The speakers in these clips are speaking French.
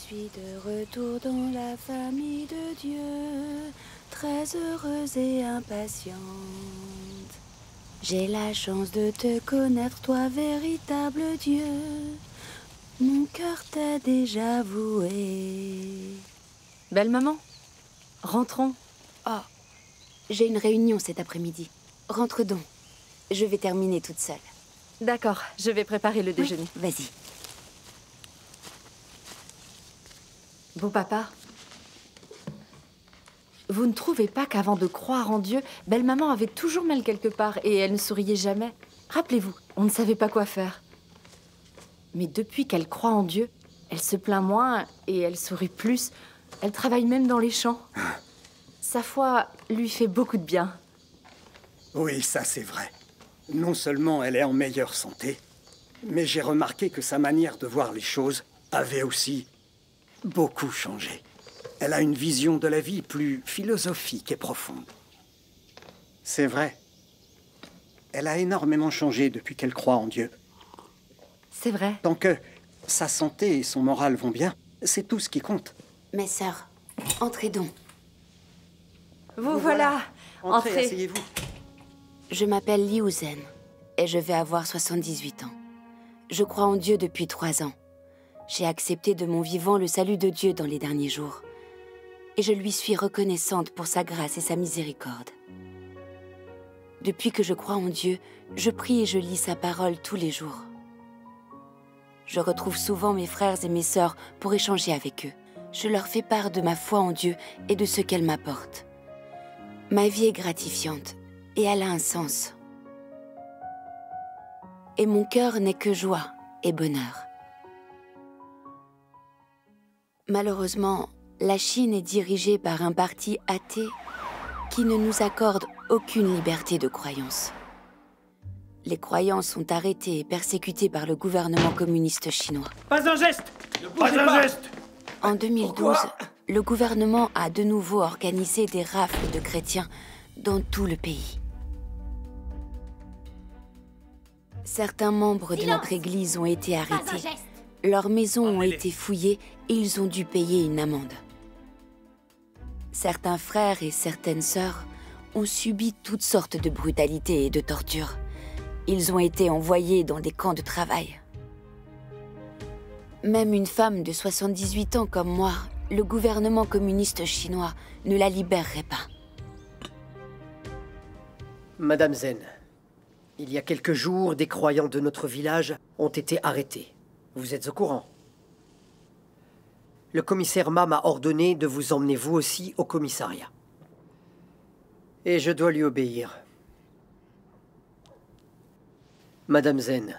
suis de retour dans la famille de Dieu, très heureuse et impatiente. J'ai la chance de te connaître, toi, véritable Dieu. Mon cœur t'a déjà voué. Belle maman, rentrons. Oh, j'ai une réunion cet après-midi. Rentre donc. Je vais terminer toute seule. D'accord, je vais préparer le déjeuner. Oui, vas-y. Beau papa, vous ne trouvez pas qu'avant de croire en Dieu, belle maman avait toujours mal quelque part et elle ne souriait jamais? Rappelez-vous, on ne savait pas quoi faire. Mais depuis qu'elle croit en Dieu, elle se plaint moins et elle sourit plus. Elle travaille même dans les champs. Sa foi lui fait beaucoup de bien. Oui, ça c'est vrai. Non seulement elle est en meilleure santé, mais j'ai remarqué que sa manière de voir les choses avait aussi beaucoup changé. Elle a une vision de la vie plus philosophique et profonde. C'est vrai. Elle a énormément changé depuis qu'elle croit en Dieu. C'est vrai. Tant que sa santé et son moral vont bien, c'est tout ce qui compte. Mes sœurs, entrez donc. Vous voilà. Entrez, asseyez-vous. Je m'appelle Liu Zhen et je vais avoir 78 ans. Je crois en Dieu depuis 3 ans. J'ai accepté de mon vivant le salut de Dieu dans les derniers jours. Et je lui suis reconnaissante pour sa grâce et sa miséricorde. Depuis que je crois en Dieu, je prie et je lis sa parole tous les jours. Je retrouve souvent mes frères et mes sœurs pour échanger avec eux. Je leur fais part de ma foi en Dieu et de ce qu'elle m'apporte. Ma vie est gratifiante et elle a un sens. Et mon cœur n'est que joie et bonheur. Malheureusement, la Chine est dirigée par un parti athée qui ne nous accorde aucune liberté de croyance. Les croyants sont arrêtés et persécutés par le gouvernement communiste chinois. Pas un geste! Ne bougez pas! Un geste! En 2012, le gouvernement a de nouveau organisé des rafles de chrétiens dans tout le pays. Certains membres de notre église ont été arrêtés. Leurs maisons ont été fouillées et ils ont dû payer une amende. Certains frères et certaines sœurs ont subi toutes sortes de brutalités et de tortures. Ils ont été envoyés dans des camps de travail. Même une femme de 78 ans comme moi, le gouvernement communiste chinois ne la libérerait pas. Madame Zhen, il y a quelques jours, des croyants de notre village ont été arrêtés. Vous êtes au courant? Le commissaire Ma m'a ordonné de vous emmener vous aussi au commissariat. Et je dois lui obéir. Madame Zhen,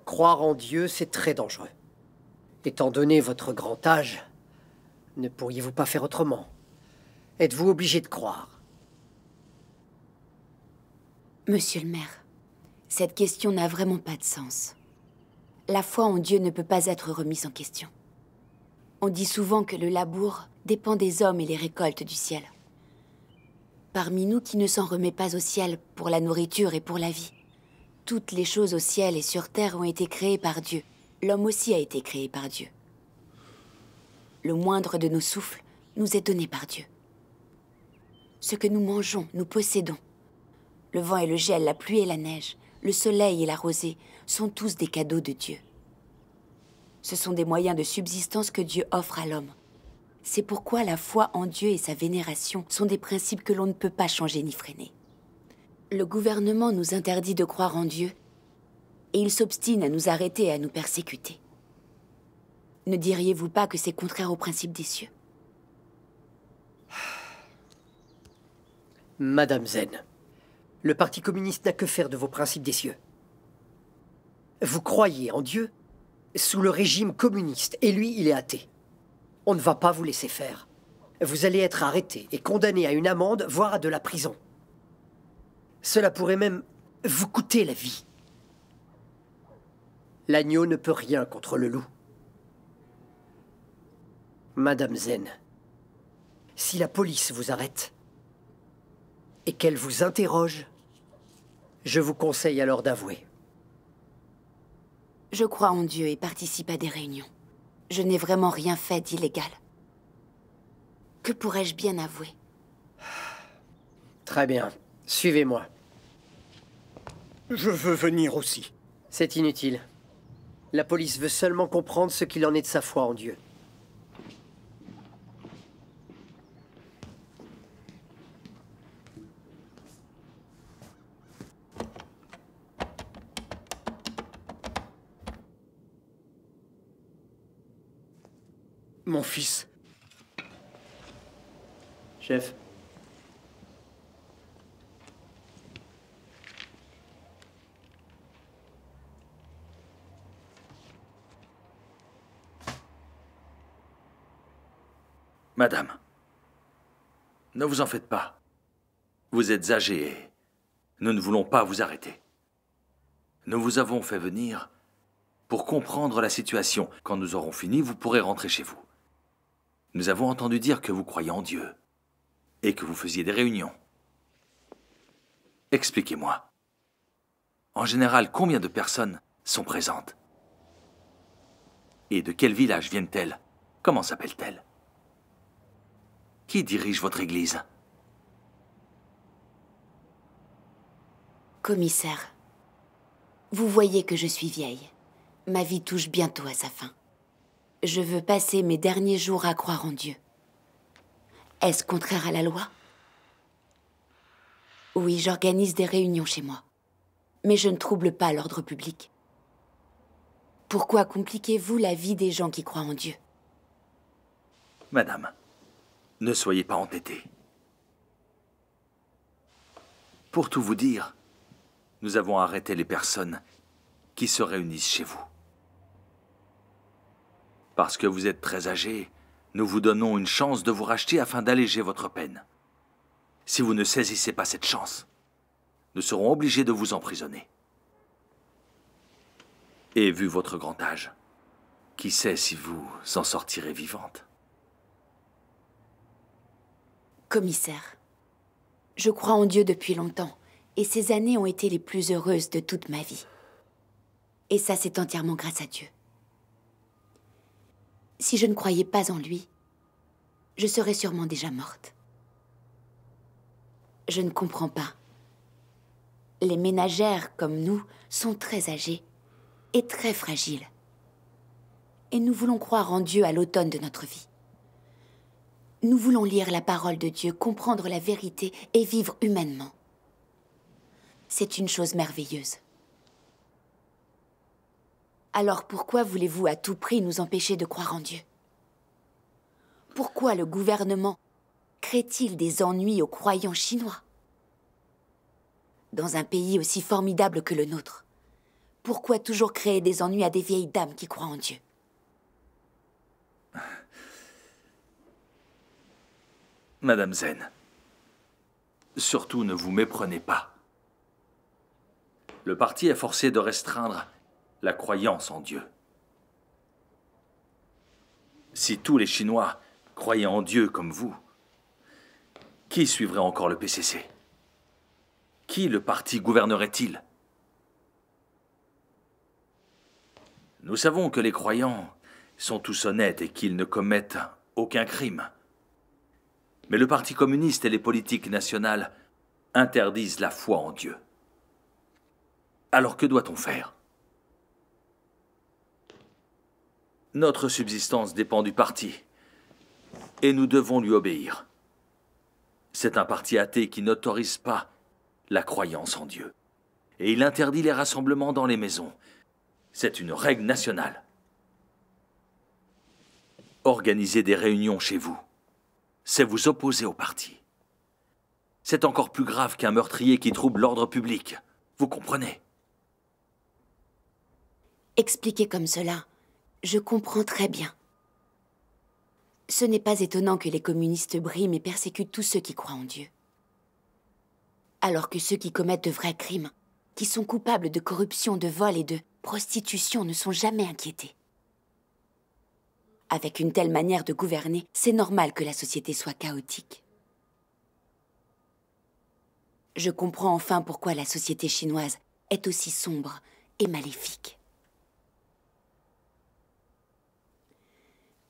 croire en Dieu, c'est très dangereux. Étant donné votre grand âge, ne pourriez-vous pas faire autrement? Êtes-vous obligé de croire? Monsieur le maire, cette question n'a vraiment pas de sens. La foi en Dieu ne peut pas être remise en question. On dit souvent que le labour dépend des hommes et les récoltes du ciel. Parmi nous qui ne s'en remet pas au ciel pour la nourriture et pour la vie, toutes les choses au ciel et sur terre ont été créées par Dieu. L'homme aussi a été créé par Dieu. Le moindre de nos souffles nous est donné par Dieu. Ce que nous mangeons, nous possédons. Le vent et le gel, la pluie et la neige, le soleil et la rosée sont tous des cadeaux de Dieu. Ce sont des moyens de subsistance que Dieu offre à l'homme. C'est pourquoi la foi en Dieu et sa vénération sont des principes que l'on ne peut pas changer ni freiner. Le gouvernement nous interdit de croire en Dieu et il s'obstine à nous arrêter et à nous persécuter. Ne diriez-vous pas que c'est contraire aux principes des cieux? Madame Zhen, le Parti communiste n'a que faire de vos principes des cieux. Vous croyez en Dieu sous le régime communiste, et lui, il est athée. On ne va pas vous laisser faire. Vous allez être arrêté et condamné à une amende, voire à de la prison. Cela pourrait même vous coûter la vie. L'agneau ne peut rien contre le loup. Madame Zhen, si la police vous arrête et qu'elle vous interroge, je vous conseille alors d'avouer. Je crois en Dieu et participe à des réunions. Je n'ai vraiment rien fait d'illégal. Que pourrais-je bien avouer? Très bien. Suivez-moi. Je veux venir aussi. C'est inutile. La police veut seulement comprendre ce qu'il en est de sa foi en Dieu. Mon fils. Chef. Madame, ne vous en faites pas. Vous êtes âgée et nous ne voulons pas vous arrêter. Nous vous avons fait venir pour comprendre la situation. Quand nous aurons fini, vous pourrez rentrer chez vous. Nous avons entendu dire que vous croyez en Dieu et que vous faisiez des réunions. Expliquez-moi. En général, combien de personnes sont présentes? Et de quel village viennent-elles? Comment s'appellent-elles? Qui dirige votre église? Commissaire, vous voyez que je suis vieille. Ma vie touche bientôt à sa fin. Je veux passer mes derniers jours à croire en Dieu. Est-ce contraire à la loi? Oui, j'organise des réunions chez moi. Mais je ne trouble pas l'ordre public. Pourquoi compliquez-vous la vie des gens qui croient en Dieu? Madame, ne soyez pas entêtée. Pour tout vous dire, nous avons arrêté les personnes qui se réunissent chez vous. Parce que vous êtes très âgé, nous vous donnons une chance de vous racheter afin d'alléger votre peine. Si vous ne saisissez pas cette chance, nous serons obligés de vous emprisonner. Et vu votre grand âge, qui sait si vous en sortirez vivante? Commissaire, je crois en Dieu depuis longtemps, et ces années ont été les plus heureuses de toute ma vie. Et ça, c'est entièrement grâce à Dieu. Si je ne croyais pas en lui, je serais sûrement déjà morte. Je ne comprends pas. Les ménagères, comme nous, sont très âgées et très fragiles. Et nous voulons croire en Dieu à l'automne de notre vie. Nous voulons lire la parole de Dieu, comprendre la vérité et vivre humainement. C'est une chose merveilleuse. Alors pourquoi voulez-vous à tout prix nous empêcher de croire en Dieu? Pourquoi le gouvernement crée-t-il des ennuis aux croyants chinois? Dans un pays aussi formidable que le nôtre, pourquoi toujours créer des ennuis à des vieilles dames qui croient en Dieu? Madame Zen, surtout ne vous méprenez pas. Le parti est forcé de restreindre la croyance en Dieu. Si tous les Chinois croyaient en Dieu comme vous, qui suivrait encore le PCC? Qui le parti gouvernerait-il? Nous savons que les croyants sont tous honnêtes et qu'ils ne commettent aucun crime. Mais le Parti communiste et les politiques nationales interdisent la foi en Dieu. Alors que doit-on faire? Notre subsistance dépend du parti, et nous devons lui obéir. C'est un parti athée qui n'autorise pas la croyance en Dieu. Et il interdit les rassemblements dans les maisons. C'est une règle nationale. Organiser des réunions chez vous, c'est vous opposer au parti. C'est encore plus grave qu'un meurtrier qui trouble l'ordre public. Vous comprenez? Expliqué comme cela, je comprends très bien. Ce n'est pas étonnant que les communistes briment et persécutent tous ceux qui croient en Dieu. Alors que ceux qui commettent de vrais crimes, qui sont coupables de corruption, de vol et de prostitution, ne sont jamais inquiétés. Avec une telle manière de gouverner, c'est normal que la société soit chaotique. Je comprends enfin pourquoi la société chinoise est aussi sombre et maléfique.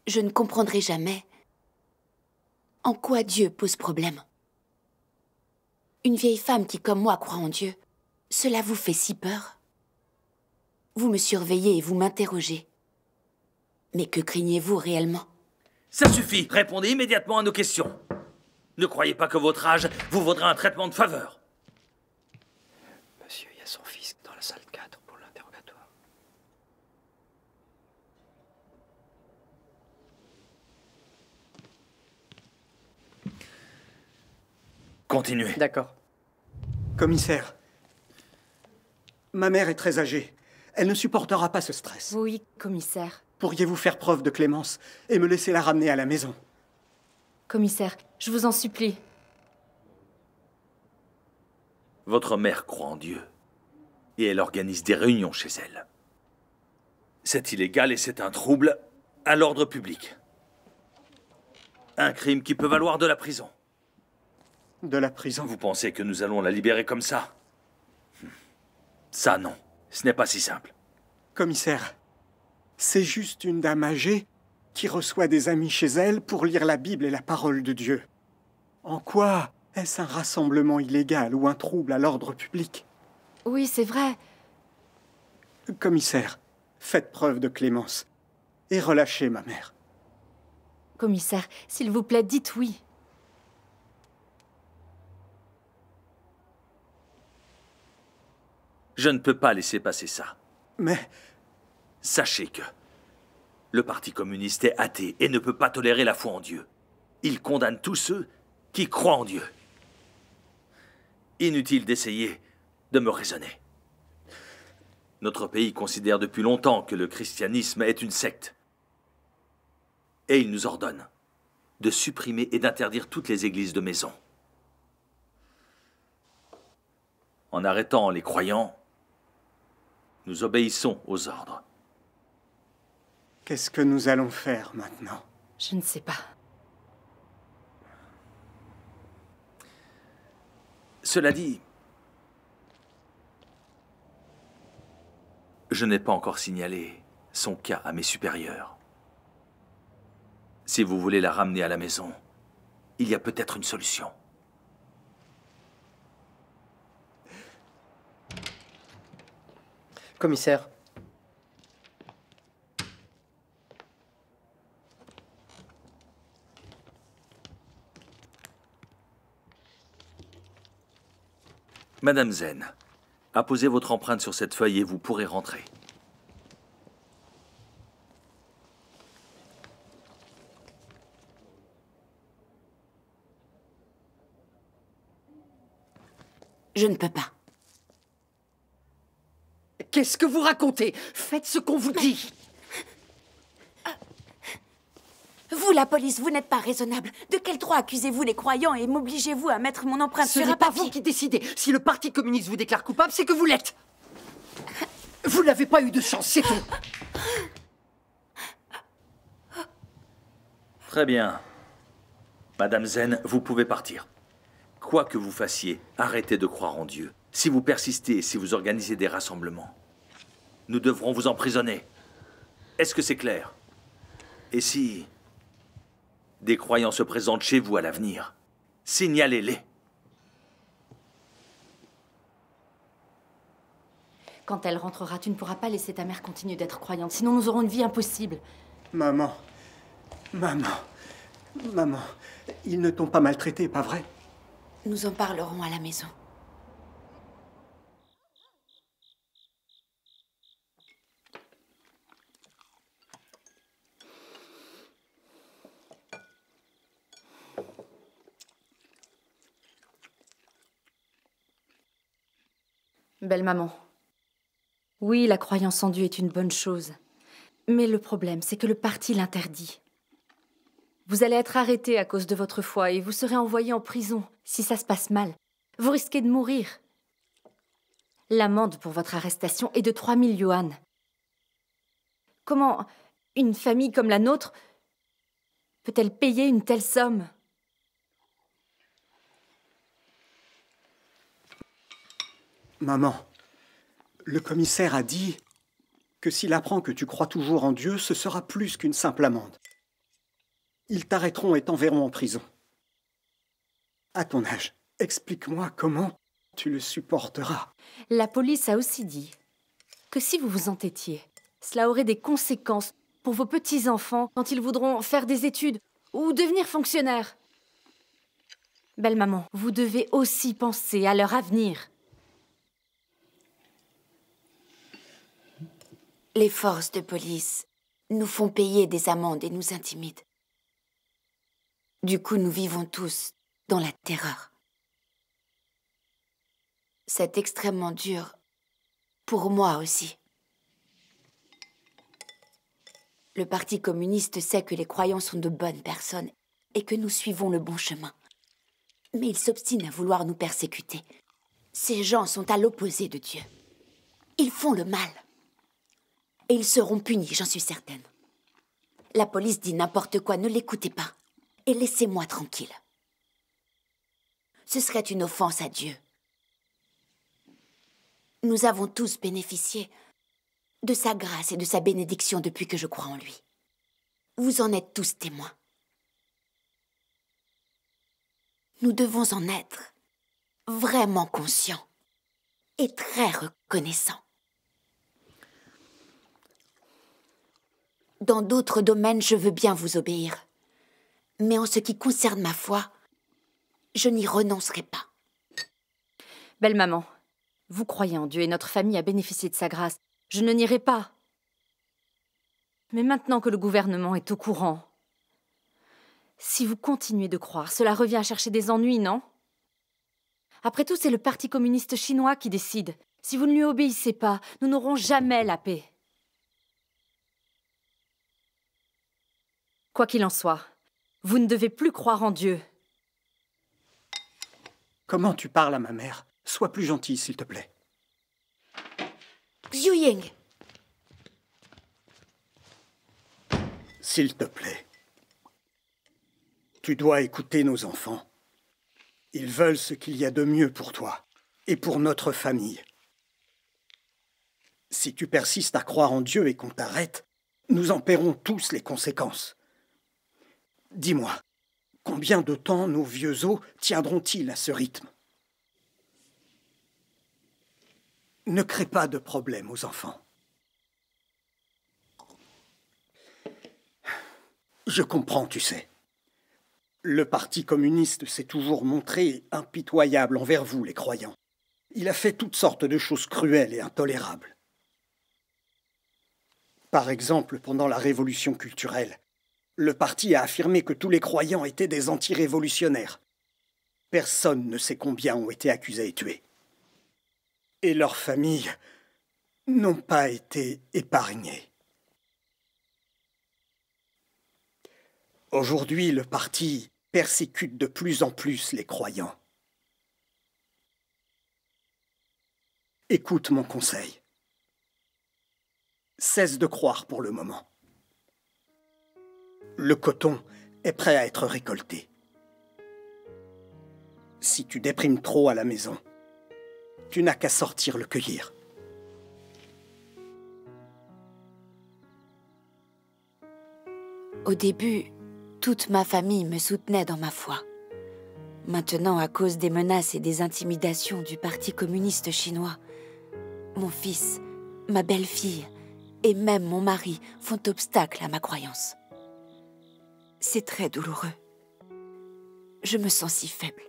je ne comprendrai jamais en quoi Dieu pose problème. Une vieille femme qui, comme moi, croit en Dieu, cela vous fait si peur? Vous me surveillez et vous m'interrogez. Mais que craignez-vous réellement? Ça suffit. Répondez immédiatement à nos questions. Ne croyez pas que votre âge vous vaudra un traitement de faveur. Monsieur, il y a son fils dans la salle 4 pour l'interrogatoire. Continuez. D'accord. Commissaire, ma mère est très âgée. Elle ne supportera pas ce stress. Oui, commissaire. Pourriez-vous faire preuve de clémence et me laisser la ramener à la maison? Commissaire, je vous en supplie. Votre mère croit en Dieu. Et elle organise des réunions chez elle. C'est illégal et c'est un trouble à l'ordre public. Un crime qui peut valoir de la prison. De la prison? Vous pensez que nous allons la libérer comme ça? Ça, non. Ce n'est pas si simple. Commissaire, c'est juste une dame âgée qui reçoit des amis chez elle pour lire la Bible et la parole de Dieu. En quoi est-ce un rassemblement illégal ou un trouble à l'ordre public? Oui, c'est vrai. Commissaire, faites preuve de clémence et relâchez ma mère. Commissaire, s'il vous plaît, dites oui. Je ne peux pas laisser passer ça. Mais Sachez que le Parti communiste est athée et ne peut pas tolérer la foi en Dieu. Il condamne tous ceux qui croient en Dieu. Inutile d'essayer de me raisonner. Notre pays considère depuis longtemps que le christianisme est une secte. Et il nous ordonne de supprimer et d'interdire toutes les églises de maison. En arrêtant les croyants, nous obéissons aux ordres. qu'est-ce que nous allons faire maintenant? Je ne sais pas. Cela dit, je n'ai pas encore signalé son cas à mes supérieurs. Si vous voulez la ramener à la maison, il y a peut-être une solution. Commissaire. Madame Zen, apposez votre empreinte sur cette feuille et vous pourrez rentrer. Je ne peux pas. Qu'est-ce que vous racontez? Faites ce qu'on vous dit. Vous, la police, vous n'êtes pas raisonnable. De quel droit accusez-vous les croyants et m'obligez-vous à mettre mon empreinte Ce sur n'est un pas papier? vous qui décidez. Si le Parti communiste vous déclare coupable, c'est que vous l'êtes. Vous n'avez pas eu de chance, c'est tout. Très bien. Madame Zen, vous pouvez partir. Quoi que vous fassiez, arrêtez de croire en Dieu. Si vous persistez et si vous organisez des rassemblements, nous devrons vous emprisonner. Est-ce que c'est clair? Et si des croyants se présentent chez vous à l'avenir, signalez-les. Quand elle rentrera, tu ne pourras pas laisser ta mère continuer d'être croyante, sinon nous aurons une vie impossible. Maman, maman, maman, ils ne t'ont pas maltraité, pas vrai? Nous en parlerons à la maison. Belle maman. Oui, la croyance en Dieu est une bonne chose. Mais le problème, c'est que le parti l'interdit. Vous allez être arrêté à cause de votre foi et vous serez envoyé en prison si ça se passe mal. Vous risquez de mourir. L'amende pour votre arrestation est de 3000 yuan. Comment une famille comme la nôtre peut-elle payer une telle somme? Maman, le commissaire a dit que s'il apprend que tu crois toujours en Dieu, ce sera plus qu'une simple amende. Ils t'arrêteront et t'enverront en prison. À ton âge, explique-moi comment tu le supporteras. La police a aussi dit que si vous vous entêtiez, cela aurait des conséquences pour vos petits-enfants quand ils voudront faire des études ou devenir fonctionnaires. Belle maman, vous devez aussi penser à leur avenir. Les forces de police nous font payer des amendes et nous intimident. Du coup, nous vivons tous dans la terreur. C'est extrêmement dur pour moi aussi. Le Parti communiste sait que les croyants sont de bonnes personnes et que nous suivons le bon chemin. Mais ils s'obstinent à vouloir nous persécuter. Ces gens sont à l'opposé de Dieu. Ils font le mal. Et ils seront punis, j'en suis certaine. La police dit n'importe quoi, ne l'écoutez pas. Et laissez-moi tranquille. Ce serait une offense à Dieu. Nous avons tous bénéficié de sa grâce et de sa bénédiction depuis que je crois en lui. Vous en êtes tous témoins. Nous devons en être vraiment conscients et très reconnaissants. Dans d'autres domaines, je veux bien vous obéir. Mais en ce qui concerne ma foi, je n'y renoncerai pas. Belle maman, vous croyez en Dieu et notre famille a bénéficié de sa grâce. Je ne nierai pas. Mais maintenant que le gouvernement est au courant, si vous continuez de croire, cela revient à chercher des ennuis, non? Après tout, c'est le Parti communiste chinois qui décide. Si vous ne lui obéissez pas, nous n'aurons jamais la paix. Quoi qu'il en soit, vous ne devez plus croire en Dieu. Comment tu parles à ma mère? Sois plus gentil, s'il te plaît. Zhu Ying, S'il te plaît. Tu dois écouter nos enfants. Ils veulent ce qu'il y a de mieux pour toi et pour notre famille. Si tu persistes à croire en Dieu et qu'on t'arrête, nous en paierons tous les conséquences. Dis-moi, combien de temps nos vieux os tiendront-ils à ce rythme? Ne crée pas de problème aux enfants. Je comprends, tu sais. Le Parti communiste s'est toujours montré impitoyable envers vous, les croyants. Il a fait toutes sortes de choses cruelles et intolérables. Par exemple, pendant la Révolution culturelle, le parti a affirmé que tous les croyants étaient des anti-révolutionnaires. Personne ne sait combien ont été accusés et tués. Et leurs familles n'ont pas été épargnées. Aujourd'hui, le parti persécute de plus en plus les croyants. Écoute mon conseil. Cesse de croire pour le moment. Le coton est prêt à être récolté. Si tu déprimes trop à la maison, tu n'as qu'à sortir le cueillir. au début, toute ma famille me soutenait dans ma foi. Maintenant, à cause des menaces et des intimidations du Parti communiste chinois, mon fils, ma belle-fille et même mon mari font obstacle à ma croyance. C'est très douloureux. Je me sens si faible.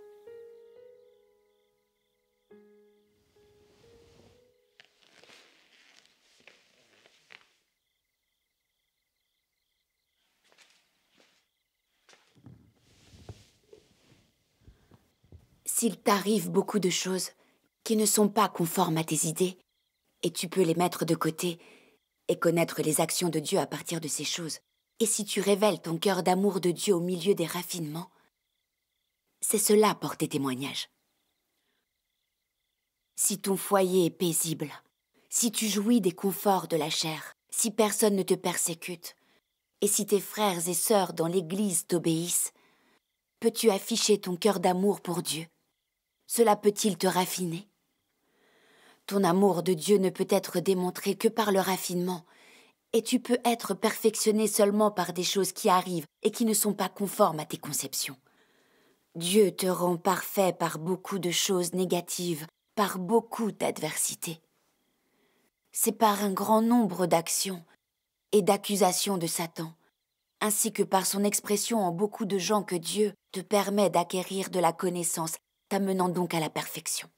S'il t'arrive beaucoup de choses qui ne sont pas conformes à tes idées, et tu peux les mettre de côté et connaître les actions de Dieu à partir de ces choses, et si tu révèles ton cœur d'amour de Dieu au milieu des raffinements, c'est cela porter témoignage. Si ton foyer est paisible, si tu jouis des conforts de la chair, si personne ne te persécute, et si tes frères et sœurs dans l'Église t'obéissent, peux-tu afficher ton cœur d'amour pour Dieu? Cela peut-il te raffiner? Ton amour de Dieu ne peut être démontré que par le raffinement Et tu peux être perfectionné seulement par des choses qui arrivent et qui ne sont pas conformes à tes conceptions. Dieu te rend parfait par beaucoup de choses négatives, par beaucoup d'adversités. C'est par un grand nombre d'actions et d'accusations de Satan, ainsi que par son expression en beaucoup de gens que Dieu te permet d'acquérir de la connaissance, t'amenant donc à la perfection.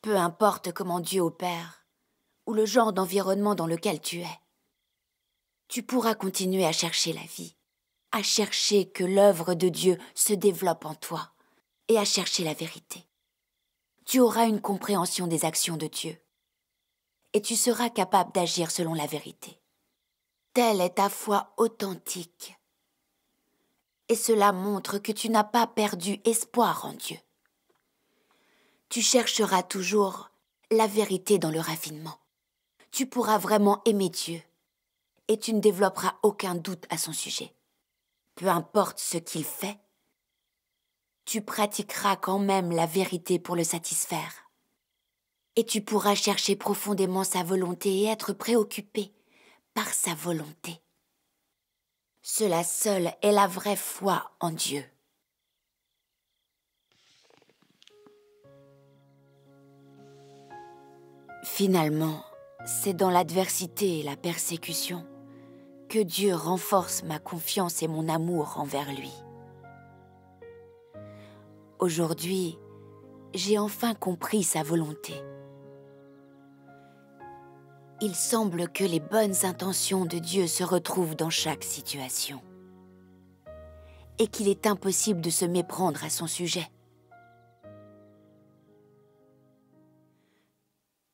Peu importe comment Dieu opère, ou le genre d'environnement dans lequel tu es, tu pourras continuer à chercher la vie, à chercher que l'œuvre de Dieu se développe en toi, et à chercher la vérité. Tu auras une compréhension des actions de Dieu, et tu seras capable d'agir selon la vérité. Telle est ta foi authentique, et cela montre que tu n'as pas perdu espoir en Dieu. Tu chercheras toujours la vérité dans le raffinement. Tu pourras vraiment aimer Dieu et tu ne développeras aucun doute à son sujet. Peu importe ce qu'il fait, tu pratiqueras quand même la vérité pour le satisfaire. Et tu pourras chercher profondément sa volonté et être préoccupé par sa volonté. Cela seul est la vraie foi en Dieu. Finalement, c'est dans l'adversité et la persécution que Dieu renforce ma confiance et mon amour envers lui. Aujourd'hui, j'ai enfin compris sa volonté. Il semble que les bonnes intentions de Dieu se retrouvent dans chaque situation et qu'il est impossible de se méprendre à son sujet.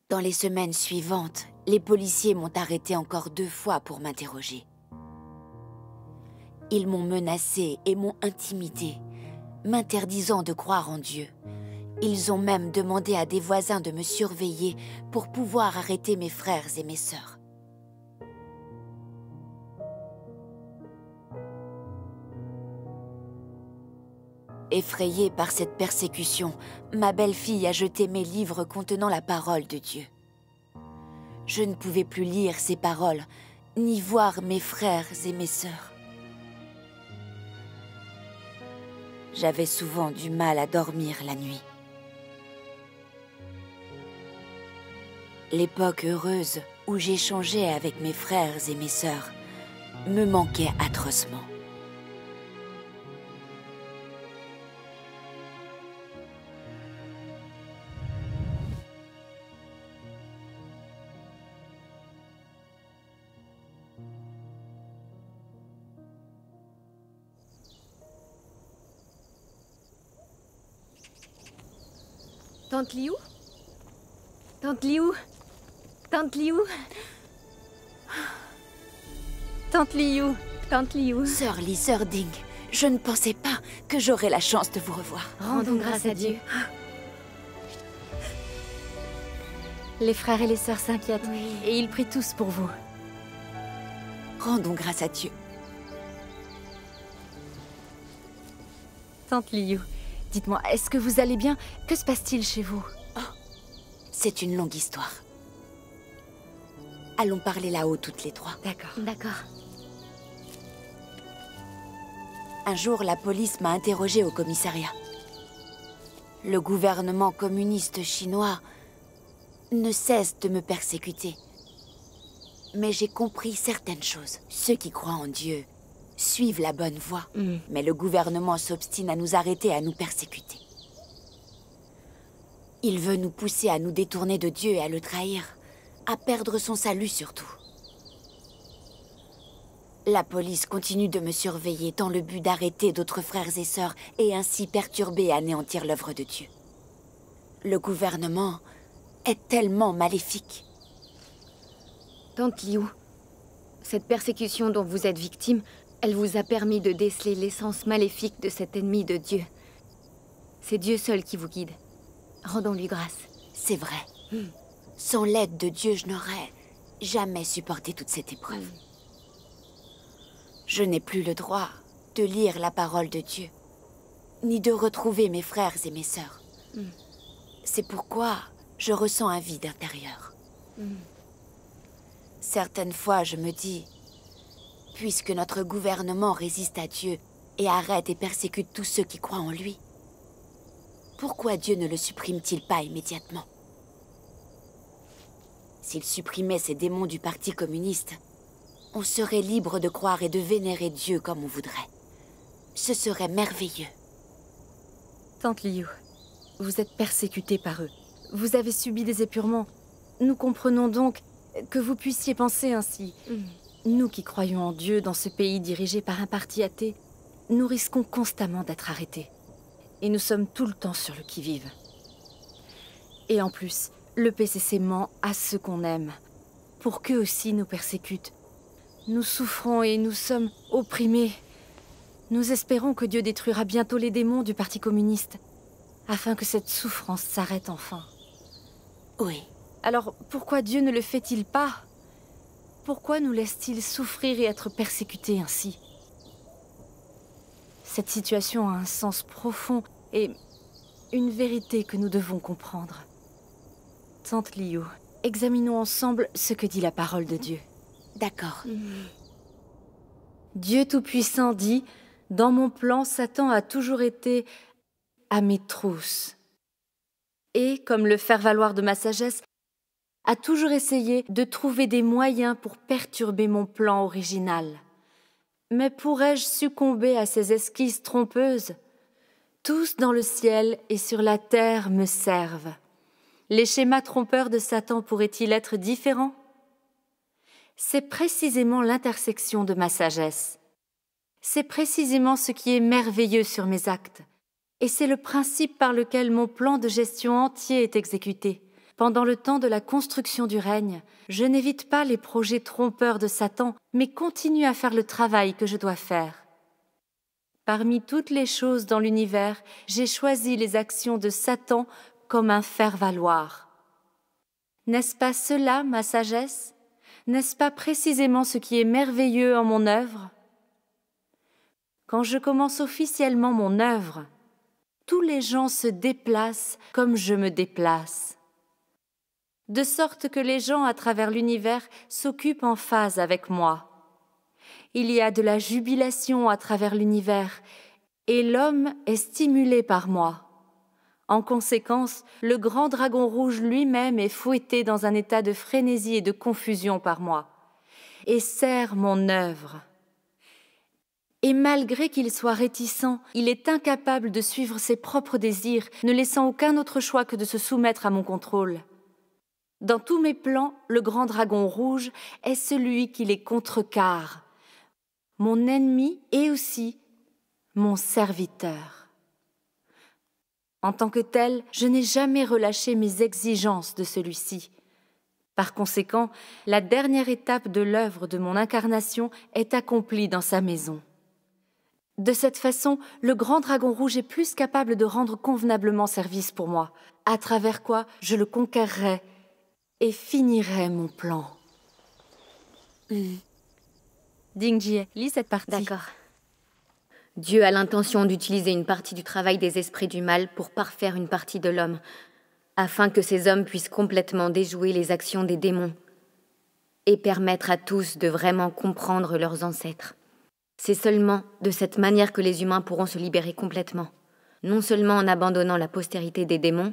Dans les semaines suivantes, les policiers m'ont arrêté encore 2 fois pour m'interroger. Ils m'ont menacé et m'ont intimidé, m'interdisant de croire en Dieu. Ils ont même demandé à des voisins de me surveiller pour pouvoir arrêter mes frères et mes sœurs. Effrayée par cette persécution, ma belle-fille a jeté mes livres contenant la parole de Dieu. Je ne pouvais plus lire ces paroles, ni voir mes frères et mes sœurs. J'avais souvent du mal à dormir la nuit. L'époque heureuse où j'échangeais avec mes frères et mes sœurs me manquait atrocement. Tante Liu? Tante Liu? Tante Liu? Tante Liu? Tante Liu? Sœur Li, sœur Ding, je ne pensais pas que j'aurais la chance de vous revoir. Rendons grâce à Dieu. Les frères et les sœurs s'inquiètent, et ils prient tous pour vous. Rendons grâce à Dieu. Tante Liu, dites-moi, est-ce que vous allez bien? Que se passe-t-il chez vous? C'est une longue histoire. Allons parler là-haut toutes les 3. D'accord. Un jour, la police m'a interrogée au commissariat. Le gouvernement communiste chinois ne cesse de me persécuter. Mais j'ai compris certaines choses. Ceux qui croient en Dieu suivent la bonne voie. Mais le gouvernement s'obstine à nous arrêter et à nous persécuter. Il veut nous pousser à nous détourner de Dieu et à le trahir, à perdre son salut surtout. La police continue de me surveiller dans le but d'arrêter d'autres frères et sœurs et ainsi perturber et anéantir l'œuvre de Dieu. Le gouvernement est tellement maléfique. Tante Liu, cette persécution dont vous êtes victime, elle vous a permis de déceler l'essence maléfique de cet ennemi de Dieu. C'est Dieu seul qui vous guide. Rendons-lui grâce. C'est vrai. Sans l'aide de Dieu, je n'aurais jamais supporté toute cette épreuve. Je n'ai plus le droit de lire la parole de Dieu, ni de retrouver mes frères et mes sœurs. C'est pourquoi je ressens un vide intérieur. Certaines fois, je me dis, puisque notre gouvernement résiste à Dieu et arrête et persécute tous ceux qui croient en lui, pourquoi Dieu ne le supprime-t-il pas immédiatement? S'il supprimait ces démons du Parti communiste, on serait libre de croire et de vénérer Dieu comme on voudrait. Ce serait merveilleux. Tante Liu, vous êtes persécutée par eux. Vous avez subi des épurements. Nous comprenons donc que vous puissiez penser ainsi. Nous qui croyons en Dieu dans ce pays dirigé par un parti athée, nous risquons constamment d'être arrêtés. Et nous sommes tout le temps sur le qui-vive. Et en plus, le PCC ment à ceux qu'on aime, pour qu'eux aussi nous persécutent. Nous souffrons et nous sommes opprimés. Nous espérons que Dieu détruira bientôt les démons du Parti communiste, afin que cette souffrance s'arrête enfin. Oui. Alors, pourquoi Dieu ne le fait-il pas? Pourquoi nous laisse-t-il souffrir et être persécutés ainsi? Cette situation a un sens profond et une vérité que nous devons comprendre. Tante Liu, examinons ensemble ce que dit la parole de Dieu. D'accord. Dieu Tout-Puissant dit, « Dans mon plan, Satan a toujours été à mes trousses. Et, comme le faire-valoir de ma sagesse, a toujours essayé de trouver des moyens pour perturber mon plan original. Mais pourrais-je succomber à ces esquisses trompeuses? Tous dans le ciel et sur la terre me servent. Les schémas trompeurs de Satan pourraient-ils être différents? C'est précisément l'intersection de ma sagesse. C'est précisément ce qui est merveilleux sur mes actes. Et c'est le principe par lequel mon plan de gestion entier est exécuté. Pendant le temps de la construction du règne, je n'évite pas les projets trompeurs de Satan, mais continue à faire le travail que je dois faire. Parmi toutes les choses dans l'univers, j'ai choisi les actions de Satan comme un faire-valoir. N'est-ce pas cela, ma sagesse? N'est-ce pas précisément ce qui est merveilleux en mon œuvre? Quand je commence officiellement mon œuvre, tous les gens se déplacent comme je me déplace. De sorte que les gens à travers l'univers s'occupent en phase avec moi. Il y a de la jubilation à travers l'univers, et l'homme est stimulé par moi. En conséquence, le grand dragon rouge lui-même est fouetté dans un état de frénésie et de confusion par moi, et sert mon œuvre. Et malgré qu'il soit réticent, il est incapable de suivre ses propres désirs, ne laissant aucun autre choix que de se soumettre à mon contrôle. Dans tous mes plans, le grand dragon rouge est celui qui les contrecarre, mon ennemi et aussi mon serviteur. En tant que tel, je n'ai jamais relâché mes exigences de celui-ci. Par conséquent, la dernière étape de l'œuvre de mon incarnation est accomplie dans sa maison. De cette façon, le grand dragon rouge est plus capable de rendre convenablement service pour moi, à travers quoi je le conquerrai et finirai mon plan. Dingjie, lis cette partie. D'accord. Dieu a l'intention d'utiliser une partie du travail des esprits du mal pour parfaire une partie de l'homme, afin que ces hommes puissent complètement déjouer les actions des démons et permettre à tous de vraiment comprendre leurs ancêtres. C'est seulement de cette manière que les humains pourront se libérer complètement, non seulement en abandonnant la postérité des démons,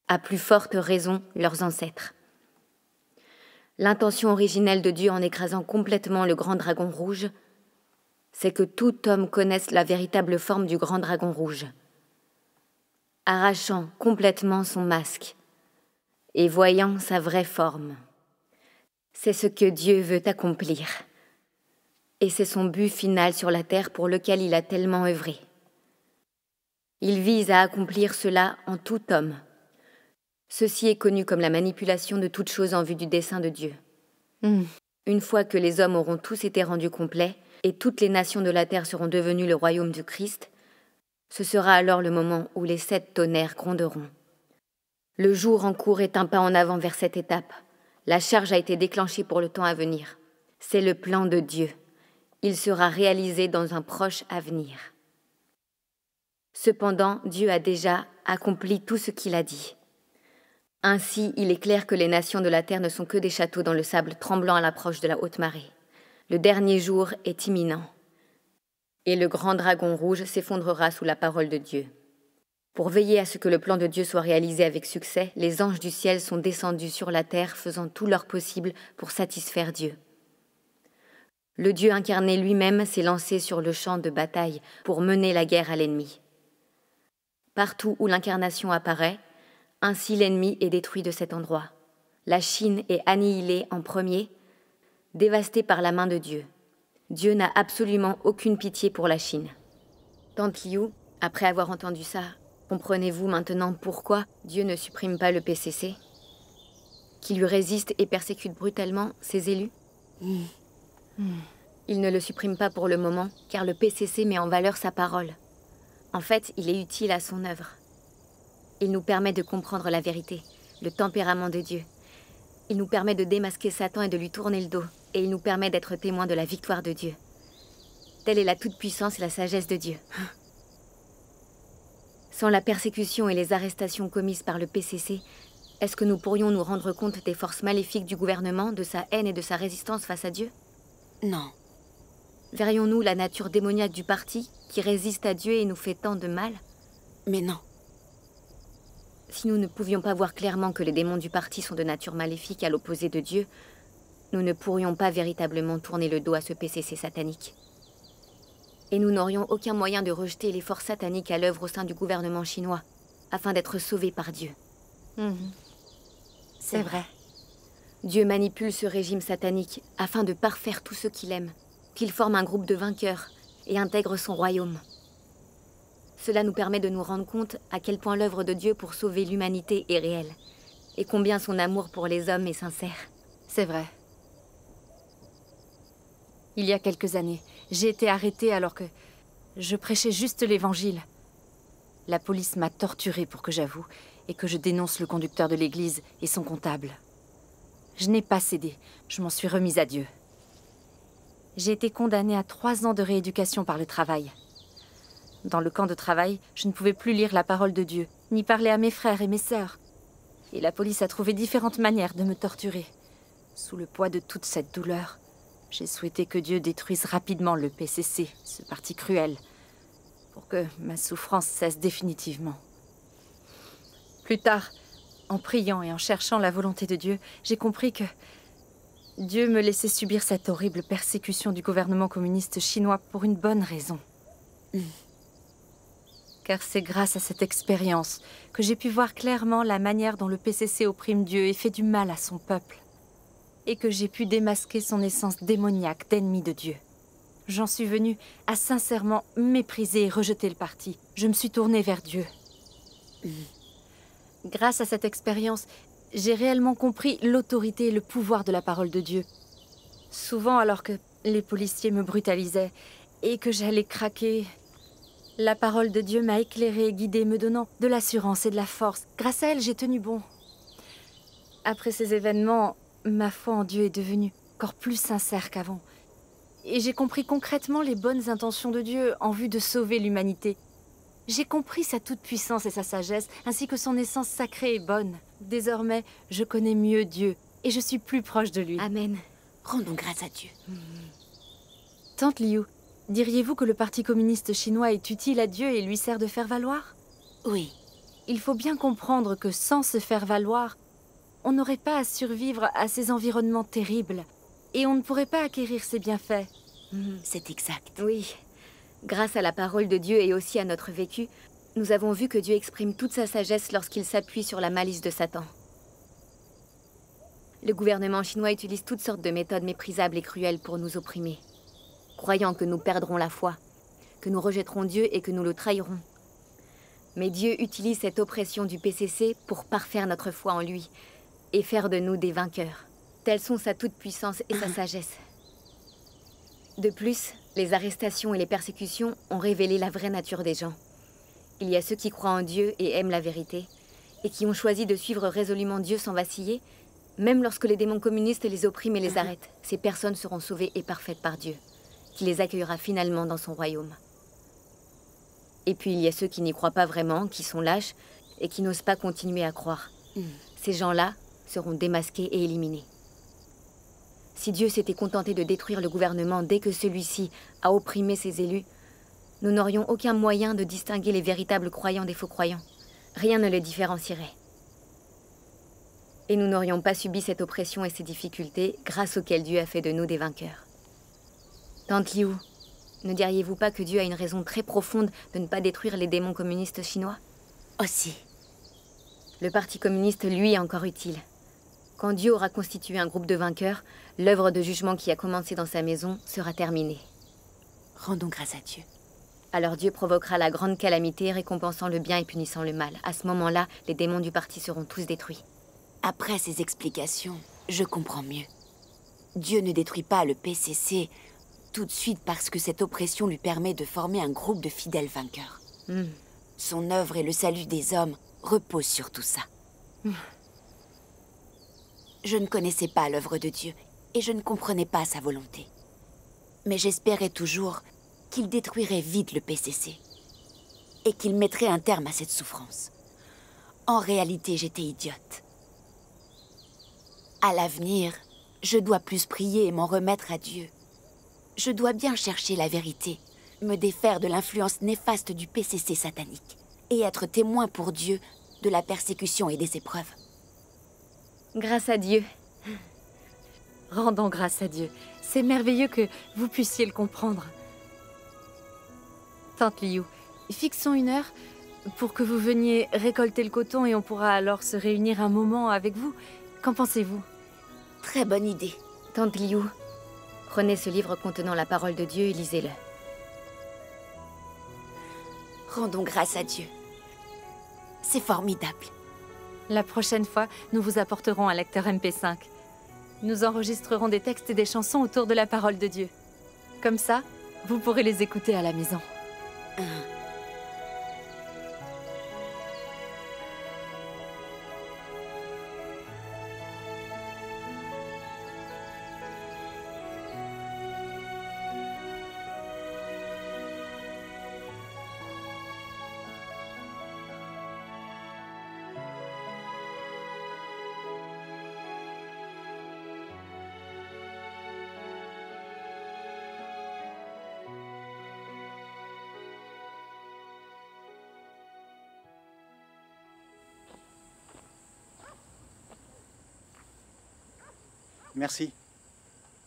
à plus forte raison leurs ancêtres. L'intention originelle de Dieu en écrasant complètement le grand dragon rouge, c'est que tout homme connaisse la véritable forme du grand dragon rouge, arrachant complètement son masque et voyant sa vraie forme. C'est ce que Dieu veut accomplir. Et c'est son but final sur la terre pour lequel il a tellement œuvré. Il vise à accomplir cela en tout homme. Ceci est connu comme la manipulation de toute chose en vue du dessein de Dieu. Une fois que les hommes auront tous été rendus complets et toutes les nations de la terre seront devenues le royaume du Christ, ce sera alors le moment où les 7 tonnerres gronderont. Le jour en cours est un pas en avant vers cette étape. La charge a été déclenchée pour le temps à venir. C'est le plan de Dieu. Il sera réalisé dans un proche avenir. Cependant, Dieu a déjà accompli tout ce qu'il a dit. Ainsi, il est clair que les nations de la terre ne sont que des châteaux dans le sable tremblant à l'approche de la haute marée. Le dernier jour est imminent. Et le grand dragon rouge s'effondrera sous la parole de Dieu. Pour veiller à ce que le plan de Dieu soit réalisé avec succès, les anges du ciel sont descendus sur la terre, faisant tout leur possible pour satisfaire Dieu. Le Dieu incarné lui-même s'est lancé sur le champ de bataille pour mener la guerre à l'ennemi. Partout où l'incarnation apparaît, ainsi l'ennemi est détruit de cet endroit. La Chine est annihilée en premier, dévastée par la main de Dieu. Dieu n'a absolument aucune pitié pour la Chine. Tante Liu, après avoir entendu ça, comprenez-vous maintenant pourquoi Dieu ne supprime pas le PCC, qui lui résiste et persécute brutalement ses élus? Il ne le supprime pas pour le moment, car le PCC met en valeur sa parole. En fait, il est utile à son œuvre. Il nous permet de comprendre la vérité, le tempérament de Dieu. Il nous permet de démasquer Satan et de lui tourner le dos, et il nous permet d'être témoins de la victoire de Dieu. Telle est la toute-puissance et la sagesse de Dieu. Sans la persécution et les arrestations commises par le PCC, est-ce que nous pourrions nous rendre compte des forces maléfiques du gouvernement, de sa haine et de sa résistance face à Dieu? Non. Verrions-nous la nature démoniaque du parti qui résiste à Dieu et nous fait tant de mal? Mais non. Si nous ne pouvions pas voir clairement que les démons du parti sont de nature maléfique à l'opposé de Dieu, nous ne pourrions pas véritablement tourner le dos à ce PCC satanique. Et nous n'aurions aucun moyen de rejeter les forces sataniques à l'œuvre au sein du gouvernement chinois, afin d'être sauvés par Dieu. C'est vrai. Dieu manipule ce régime satanique afin de parfaire tout ce qu'il aime, qu'il forme un groupe de vainqueurs et intègre son royaume. Cela nous permet de nous rendre compte à quel point l'œuvre de Dieu pour sauver l'humanité est réelle, et combien son amour pour les hommes est sincère. C'est vrai. Il y a quelques années, j'ai été arrêtée alors que je prêchais juste l'évangile. La police m'a torturée pour que j'avoue et que je dénonce le conducteur de l'église et son comptable. Je n'ai pas cédé, je m'en suis remise à Dieu. J'ai été condamnée à 3 ans de rééducation par le travail. Dans le camp de travail, je ne pouvais plus lire la parole de Dieu, ni parler à mes frères et mes sœurs. Et la police a trouvé différentes manières de me torturer. Sous le poids de toute cette douleur, j'ai souhaité que Dieu détruise rapidement le PCC, ce parti cruel, pour que ma souffrance cesse définitivement. Plus tard, en priant et en cherchant la volonté de Dieu, j'ai compris que Dieu me laissait subir cette horrible persécution du gouvernement communiste chinois pour une bonne raison. Car c'est grâce à cette expérience que j'ai pu voir clairement la manière dont le PCC opprime Dieu et fait du mal à son peuple. Et que j'ai pu démasquer son essence démoniaque d'ennemi de Dieu. J'en suis venue à sincèrement mépriser et rejeter le parti. Je me suis tournée vers Dieu. Grâce à cette expérience, j'ai réellement compris l'autorité et le pouvoir de la parole de Dieu. Souvent, alors que les policiers me brutalisaient et que j'allais craquer, la parole de Dieu m'a éclairée et guidée, me donnant de l'assurance et de la force. Grâce à elle, j'ai tenu bon. Après ces événements, ma foi en Dieu est devenue encore plus sincère qu'avant. Et j'ai compris concrètement les bonnes intentions de Dieu en vue de sauver l'humanité. J'ai compris sa toute-puissance et sa sagesse, ainsi que son essence sacrée et bonne. Désormais, je connais mieux Dieu, et je suis plus proche de lui. Amen. Rendons grâce à Dieu. Tante Liu, diriez-vous que le Parti communiste chinois est utile à Dieu et lui sert de faire valoir? Oui. Il faut bien comprendre que sans se faire valoir, on n'aurait pas à survivre à ces environnements terribles, et on ne pourrait pas acquérir ses bienfaits. C'est exact. Oui. Grâce à la parole de Dieu et aussi à notre vécu, nous avons vu que Dieu exprime toute sa sagesse lorsqu'il s'appuie sur la malice de Satan. Le gouvernement chinois utilise toutes sortes de méthodes méprisables et cruelles pour nous opprimer, croyant que nous perdrons la foi, que nous rejetterons Dieu et que nous le trahirons. Mais Dieu utilise cette oppression du PCC pour parfaire notre foi en lui et faire de nous des vainqueurs. Telles sont sa toute-puissance et sa sagesse. De plus, les arrestations et les persécutions ont révélé la vraie nature des gens. Il y a ceux qui croient en Dieu et aiment la vérité, et qui ont choisi de suivre résolument Dieu sans vaciller, même lorsque les démons communistes les oppriment et les arrêtent. Ces personnes seront sauvées et parfaites par Dieu, qui les accueillera finalement dans son royaume. Et puis il y a ceux qui n'y croient pas vraiment, qui sont lâches et qui n'osent pas continuer à croire. Ces gens-là seront démasqués et éliminés. Si Dieu s'était contenté de détruire le gouvernement dès que celui-ci a opprimé ses élus, nous n'aurions aucun moyen de distinguer les véritables croyants des faux croyants. Rien ne les différencierait. Et nous n'aurions pas subi cette oppression et ces difficultés grâce auxquelles Dieu a fait de nous des vainqueurs. Tante Liu, ne diriez-vous pas que Dieu a une raison très profonde de ne pas détruire les démons communistes chinois? Aussi. Le Parti communiste, lui, est encore utile. Quand Dieu aura constitué un groupe de vainqueurs, l'œuvre de jugement qui a commencé dans sa maison sera terminée. Rendons grâce à Dieu. Alors Dieu provoquera la grande calamité, récompensant le bien et punissant le mal. À ce moment-là, les démons du parti seront tous détruits. Après ces explications, je comprends mieux. Dieu ne détruit pas le PCC tout de suite parce que cette oppression lui permet de former un groupe de fidèles vainqueurs. Son œuvre et le salut des hommes reposent sur tout ça. Je ne connaissais pas l'œuvre de Dieu et je ne comprenais pas sa volonté. Mais j'espérais toujours qu'il détruirait vite le PCC et qu'il mettrait un terme à cette souffrance. En réalité, j'étais idiote. À l'avenir, je dois plus prier et m'en remettre à Dieu. Je dois bien chercher la vérité, me défaire de l'influence néfaste du PCC satanique et être témoin pour Dieu de la persécution et des épreuves. Grâce à Dieu. Rendons grâce à Dieu. C'est merveilleux que vous puissiez le comprendre. Tante Liu, fixons une heure pour que vous veniez récolter le coton et on pourra alors se réunir un moment avec vous. Qu'en pensez-vous? Très bonne idée. Tante Liu, prenez ce livre contenant la parole de Dieu et lisez-le. Rendons grâce à Dieu. C'est formidable. La prochaine fois, nous vous apporterons un lecteur MP5. Nous enregistrerons des textes et des chansons autour de la parole de Dieu. Comme ça, vous pourrez les écouter à la maison. Merci.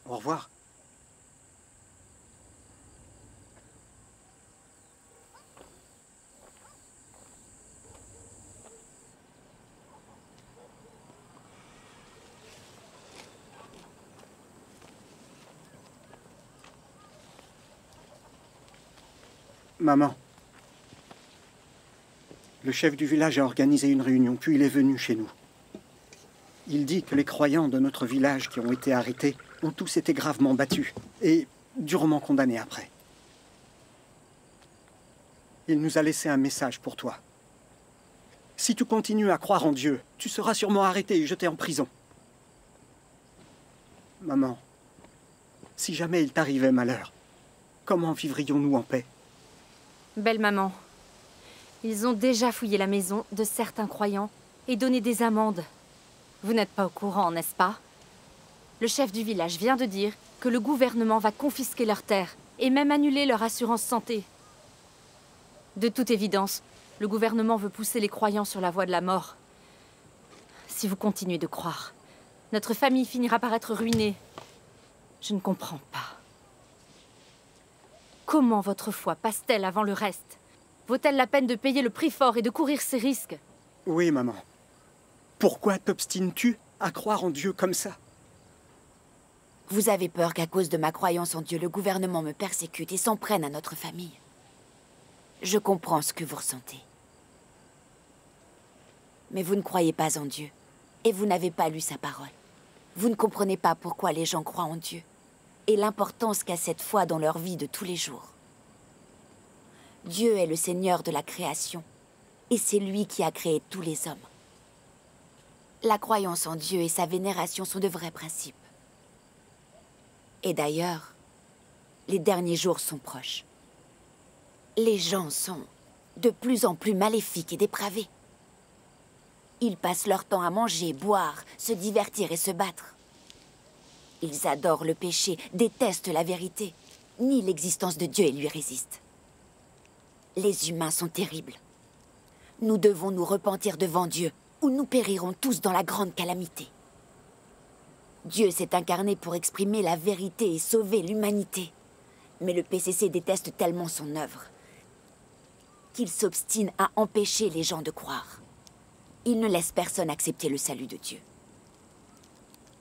Au revoir. Maman, le chef du village a organisé une réunion, puis il est venu chez nous. Il dit que les croyants de notre village qui ont été arrêtés ont tous été gravement battus et durement condamnés après. Il nous a laissé un message pour toi. Si tu continues à croire en Dieu, tu seras sûrement arrêté et jeté en prison. Maman, si jamais il t'arrivait malheur, comment vivrions-nous en paix? Belle maman, ils ont déjà fouillé la maison de certains croyants et donné des amendes. Vous n'êtes pas au courant, n'est-ce pas? Le chef du village vient de dire que le gouvernement va confisquer leurs terres et même annuler leur assurance santé. De toute évidence, le gouvernement veut pousser les croyants sur la voie de la mort. Si vous continuez de croire, notre famille finira par être ruinée. Je ne comprends pas. Comment votre foi passe-t-elle avant le reste? Vaut-elle la peine de payer le prix fort et de courir ces risques? Oui, maman. Pourquoi t'obstines-tu à croire en Dieu comme ça? Vous avez peur qu'à cause de ma croyance en Dieu, le gouvernement me persécute et s'en prenne à notre famille. Je comprends ce que vous ressentez. Mais vous ne croyez pas en Dieu, et vous n'avez pas lu sa parole. Vous ne comprenez pas pourquoi les gens croient en Dieu, et l'importance qu'a cette foi dans leur vie de tous les jours. Dieu est le Seigneur de la création, et c'est lui qui a créé tous les hommes. La croyance en Dieu et sa vénération sont de vrais principes. Et d'ailleurs, les derniers jours sont proches. Les gens sont de plus en plus maléfiques et dépravés. Ils passent leur temps à manger, boire, se divertir et se battre. Ils adorent le péché, détestent la vérité, nient l'existence de Dieu et lui résistent. Les humains sont terribles. Nous devons nous repentir devant Dieu, ou nous périrons tous dans la grande calamité. Dieu s'est incarné pour exprimer la vérité et sauver l'humanité. Mais le PCC déteste tellement son œuvre qu'il s'obstine à empêcher les gens de croire. Il ne laisse personne accepter le salut de Dieu.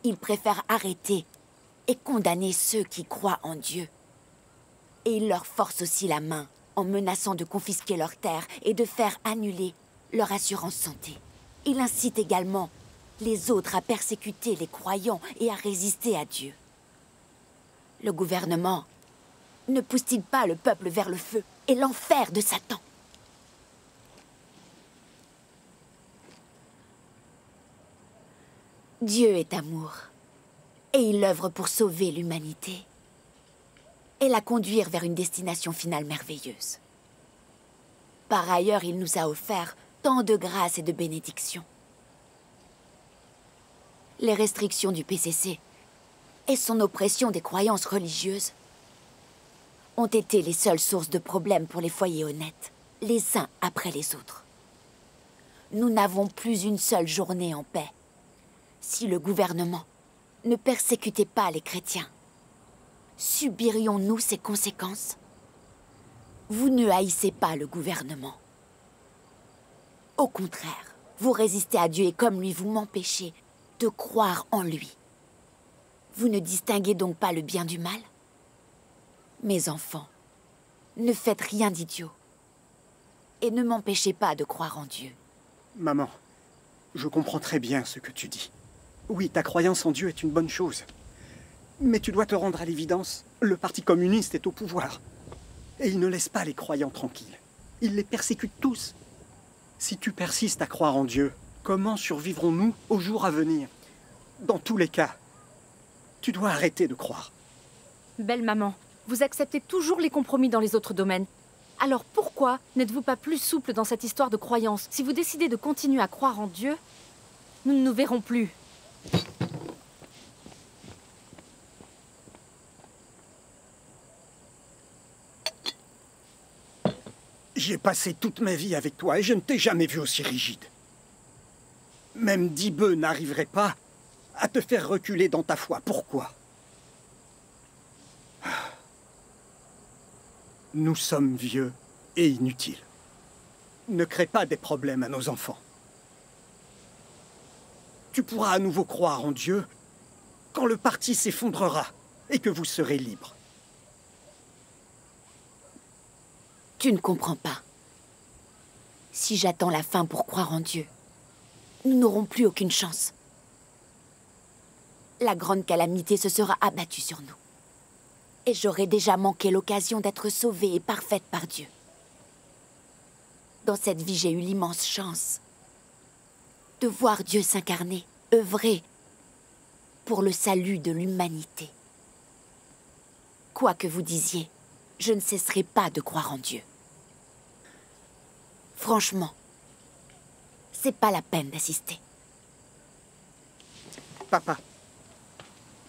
Il préfère arrêter et condamner ceux qui croient en Dieu. Et il leur force aussi la main en menaçant de confisquer leurs terres et de faire annuler leur assurance santé. Il incite également les autres à persécuter les croyants et à résister à Dieu. Le gouvernement ne pousse-t-il pas le peuple vers le feu et l'enfer de Satan? Dieu est amour, et il œuvre pour sauver l'humanité et la conduire vers une destination finale merveilleuse. Par ailleurs, il nous a offert tant de grâces et de bénédictions. Les restrictions du PCC et son oppression des croyances religieuses ont été les seules sources de problèmes pour les foyers honnêtes, les uns après les autres. Nous n'avons plus une seule journée en paix. Si le gouvernement ne persécutait pas les chrétiens, subirions-nous ces conséquences? Vous ne haïssez pas le gouvernement. Au contraire, vous résistez à Dieu et comme lui, vous m'empêchez de croire en lui. Vous ne distinguez donc pas le bien du mal? Mes enfants, ne faites rien d'idiot. Et ne m'empêchez pas de croire en Dieu. Maman, je comprends très bien ce que tu dis. Oui, ta croyance en Dieu est une bonne chose. Mais tu dois te rendre à l'évidence, le Parti communiste est au pouvoir. Et il ne laisse pas les croyants tranquilles. Il les persécute tous. Si tu persistes à croire en Dieu, comment survivrons-nous aux jours à venir? Dans tous les cas, tu dois arrêter de croire. Belle maman, vous acceptez toujours les compromis dans les autres domaines. Alors pourquoi n'êtes-vous pas plus souple dans cette histoire de croyance? Si vous décidez de continuer à croire en Dieu, nous ne nous verrons plus. J'ai passé toute ma vie avec toi et je ne t'ai jamais vu aussi rigide. Même 10 bœufs n'arriveraient pas à te faire reculer dans ta foi. Pourquoi? Nous sommes vieux et inutiles. Ne crée pas des problèmes à nos enfants. Tu pourras à nouveau croire en Dieu quand le parti s'effondrera et que vous serez libre. Tu ne comprends pas. Si j'attends la fin pour croire en Dieu, nous n'aurons plus aucune chance. La grande calamité se sera abattue sur nous. Et j'aurai déjà manqué l'occasion d'être sauvée et parfaite par Dieu. Dans cette vie, j'ai eu l'immense chance de voir Dieu s'incarner, œuvrer pour le salut de l'humanité. Quoi que vous disiez, je ne cesserai pas de croire en Dieu. Franchement, c'est pas la peine d'assister. Papa,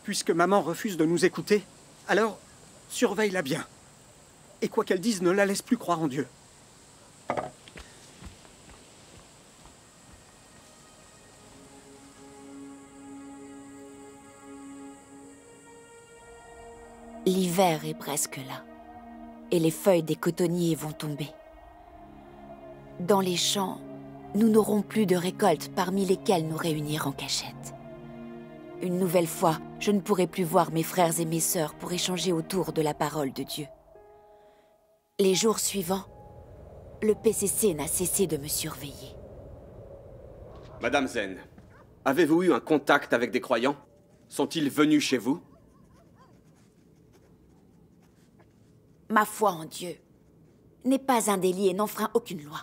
puisque maman refuse de nous écouter, alors surveille-la bien. Et quoi qu'elle dise, ne la laisse plus croire en Dieu. L'hiver est presque là, et les feuilles des cotonniers vont tomber. Dans les champs, nous n'aurons plus de récoltes parmi lesquelles nous réunir en cachette. Une nouvelle fois, je ne pourrai plus voir mes frères et mes sœurs pour échanger autour de la parole de Dieu. Les jours suivants, le PCC n'a cessé de me surveiller. Madame Zen, avez-vous eu un contact avec des croyants? Sont-ils venus chez vous? Ma foi en Dieu n'est pas un délit et n'enfreint aucune loi.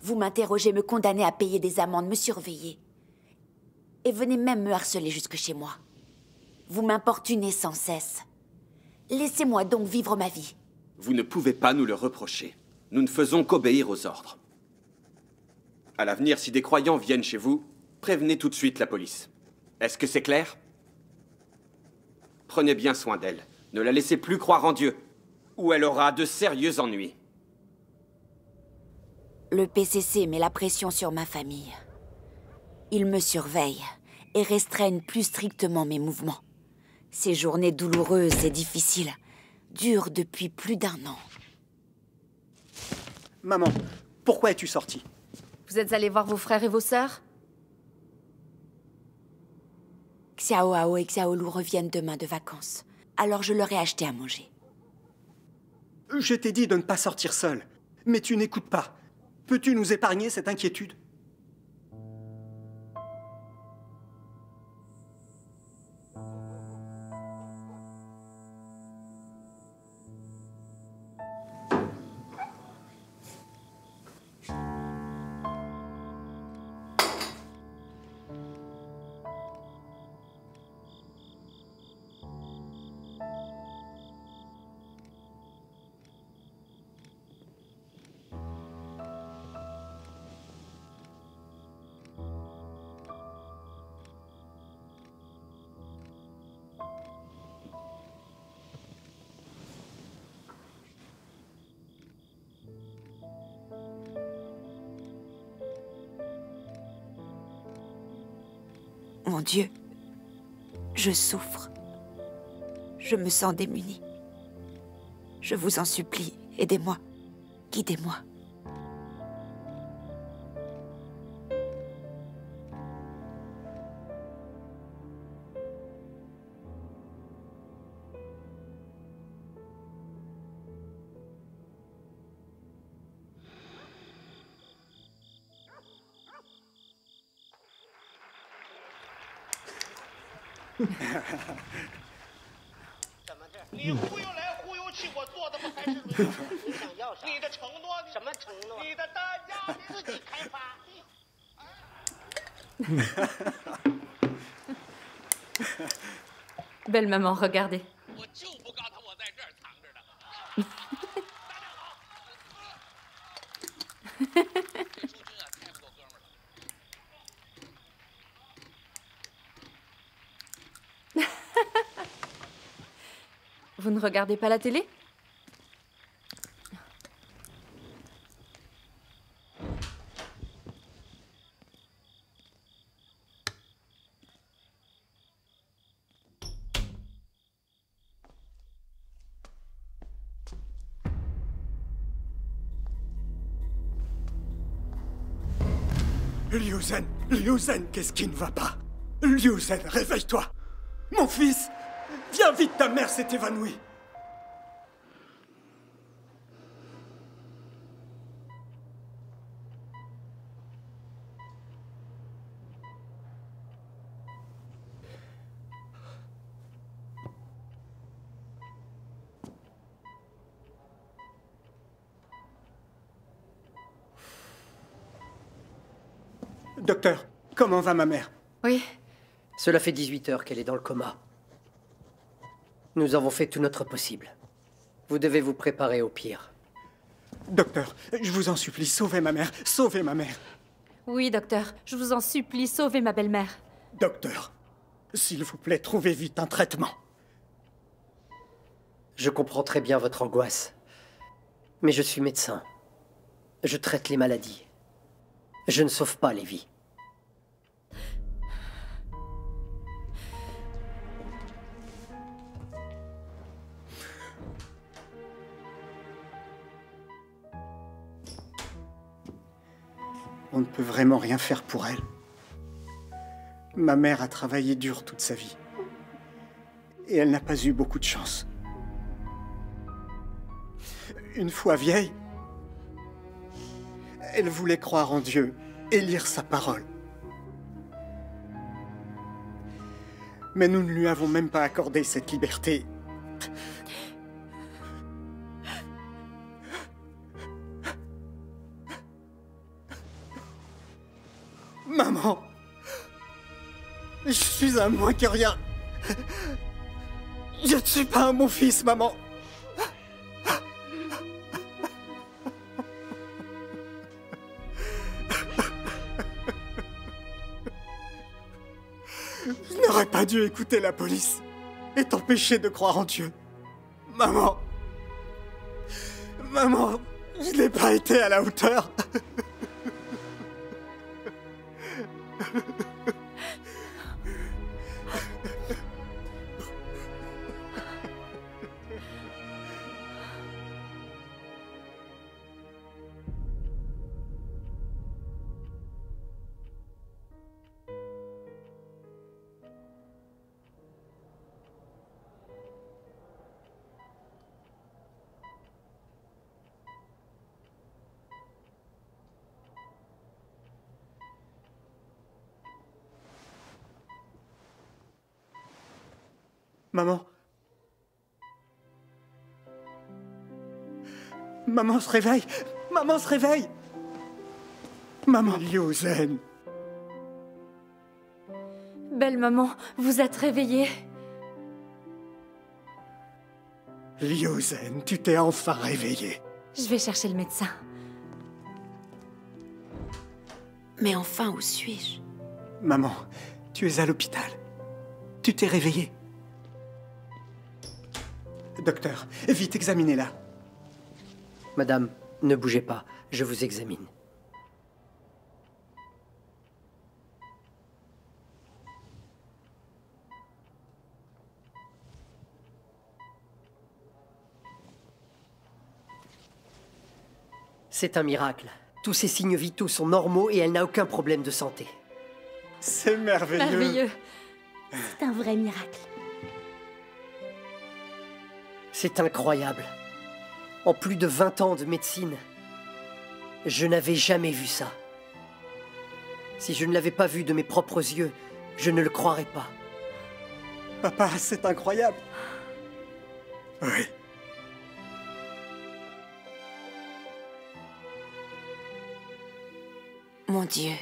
Vous m'interrogez, me condamnez à payer des amendes, me surveiller. Et venez même me harceler jusque chez moi. Vous m'importunez sans cesse. Laissez-moi donc vivre ma vie. Vous ne pouvez pas nous le reprocher. Nous ne faisons qu'obéir aux ordres. À l'avenir, si des croyants viennent chez vous, prévenez tout de suite la police. Est-ce que c'est clair? Prenez bien soin d'elle. Ne la laissez plus croire en Dieu, ou elle aura de sérieux ennuis. Le PCC met la pression sur ma famille. Ils me surveillent et restreignent plus strictement mes mouvements. Ces journées douloureuses et difficiles durent depuis plus d'1 an. Maman, pourquoi es-tu sortie? Vous êtes allé voir vos frères et vos sœurs? Xiao Hao et Xiao Lu reviennent demain de vacances. Alors je leur ai acheté à manger. Je t'ai dit de ne pas sortir seule, mais tu n'écoutes pas. Peux-tu nous épargner cette inquiétude? Mon Dieu, je souffre. Je me sens démunie. Je vous en supplie, aidez-moi, guidez-moi. Belle maman, regardez. Vous ne regardez pas la télé? Liu Zhen, qu'est-ce qui ne va pas? Liu Zhen, réveille-toi! Mon fils! Viens vite, ta mère s'est évanouie! Docteur, comment va ma mère? Oui. Cela fait 18 heures qu'elle est dans le coma. Nous avons fait tout notre possible. Vous devez vous préparer au pire. Docteur, je vous en supplie, sauvez ma mère, sauvez ma mère. Oui, docteur, je vous en supplie, sauvez ma belle-mère. Docteur, s'il vous plaît, trouvez vite un traitement. Je comprends très bien votre angoisse. Mais je suis médecin. Je traite les maladies. Je ne sauve pas les vies. On ne peut vraiment rien faire pour elle. Ma mère a travaillé dur toute sa vie. Et elle n'a pas eu beaucoup de chance. Une fois vieille, elle voulait croire en Dieu et lire sa parole. Mais nous ne lui avons même pas accordé cette liberté. Maman, je suis un moins que rien. Je ne suis pas mon fils, maman. Je n'aurais pas dû écouter la police et t'empêcher de croire en Dieu. Maman. Maman, je n'ai pas été à la hauteur. Maman. Maman se réveille. Maman se réveille. Maman. Liu Zhen. Belle maman, vous êtes réveillée. Liu Zhen, tu t'es enfin réveillée. Je vais chercher le médecin. Mais enfin, où suis-je? Maman, tu es à l'hôpital. Tu t'es réveillée. Docteur, vite, examinez-la. Madame, ne bougez pas, je vous examine. C'est un miracle. Tous ses signes vitaux sont normaux et elle n'a aucun problème de santé. C'est merveilleux. Merveilleux. C'est un vrai miracle. C'est incroyable. En plus de 20 ans de médecine, je n'avais jamais vu ça. Si je ne l'avais pas vu de mes propres yeux, je ne le croirais pas. Papa, c'est incroyable. Oui. Mon Dieu,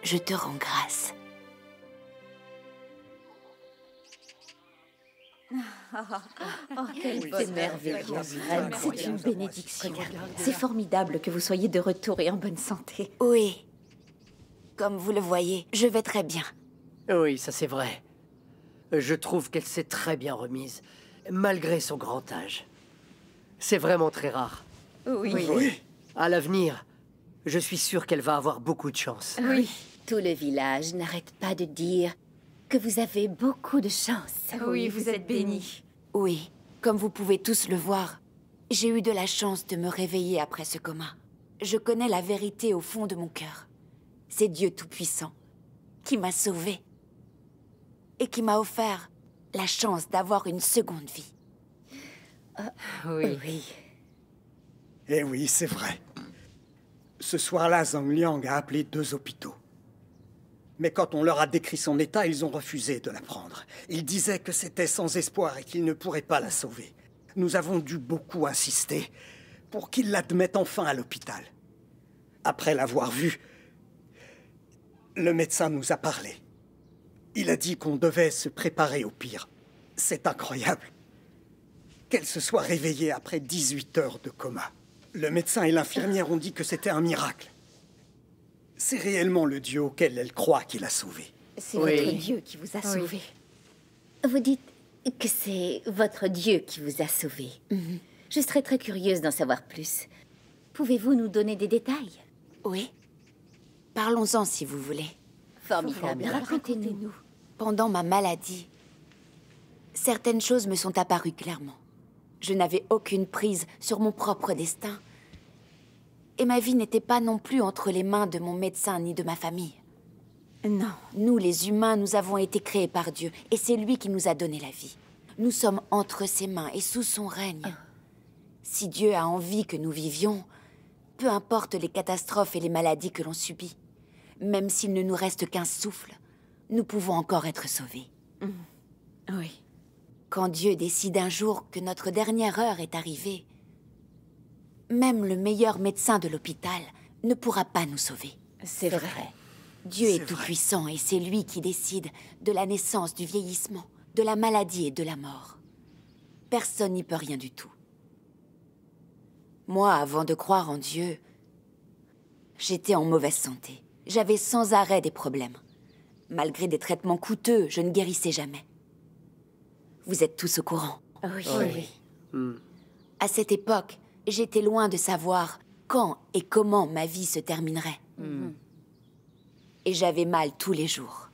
je te rends grâce. C'est merveilleux. C'est une bénédiction. C'est formidable que vous soyez de retour et en bonne santé. Oui. Comme vous le voyez, je vais très bien. Oui, ça c'est vrai. Je trouve qu'elle s'est très bien remise, malgré son grand âge. C'est vraiment très rare. Oui. À l'avenir, je suis sûr qu'elle va avoir beaucoup de chance. Oui. Tout le village n'arrête pas de dire que vous avez beaucoup de chance. Oui, vous êtes bénie. Oui, comme vous pouvez tous le voir, j'ai eu de la chance de me réveiller après ce coma. Je connais la vérité au fond de mon cœur. C'est Dieu Tout-Puissant qui m'a sauvée et qui m'a offert la chance d'avoir une seconde vie. Oui. Eh oui, c'est vrai. Ce soir-là, Zhang Liang a appelé 2 hôpitaux. Mais quand on leur a décrit son état, ils ont refusé de la prendre. Ils disaient que c'était sans espoir et qu'ils ne pourraient pas la sauver. Nous avons dû beaucoup insister pour qu'ils l'admettent enfin à l'hôpital. Après l'avoir vue, le médecin nous a parlé. Il a dit qu'on devait se préparer au pire. C'est incroyable. Qu'elle se soit réveillée après 18 heures de coma. Le médecin et l'infirmière ont dit que c'était un miracle. C'est réellement le Dieu auquel elle croit qui l'a sauvée. C'est Oui. votre Dieu qui vous a sauvé. Vous dites que c'est votre Dieu qui vous a sauvé. Je serais très curieuse d'en savoir plus. Pouvez-vous nous donner des détails? Oui. Parlons-en si vous voulez. Formidable. Racontez-nous. Pendant ma maladie, certaines choses me sont apparues clairement. Je n'avais aucune prise sur mon propre destin. Et ma vie n'était pas non plus entre les mains de mon médecin ni de ma famille. Non, nous les humains, nous avons été créés par Dieu, et c'est lui qui nous a donné la vie. Nous sommes entre ses mains et sous son règne. Si Dieu a envie que nous vivions, peu importe les catastrophes et les maladies que l'on subit, même s'il ne nous reste qu'un souffle, nous pouvons encore être sauvés. Oui. Quand Dieu décide un jour que notre dernière heure est arrivée, même le meilleur médecin de l'hôpital ne pourra pas nous sauver. C'est vrai. Dieu C'est est vrai. tout-puissant et c'est lui qui décide de la naissance, du vieillissement, de la maladie et de la mort. Personne n'y peut rien du tout. Moi, avant de croire en Dieu, j'étais en mauvaise santé. J'avais sans arrêt des problèmes. Malgré des traitements coûteux, je ne guérissais jamais. Vous êtes tous au courant. Oui. À cette époque, j'étais loin de savoir quand et comment ma vie se terminerait. Et j'avais mal tous les jours.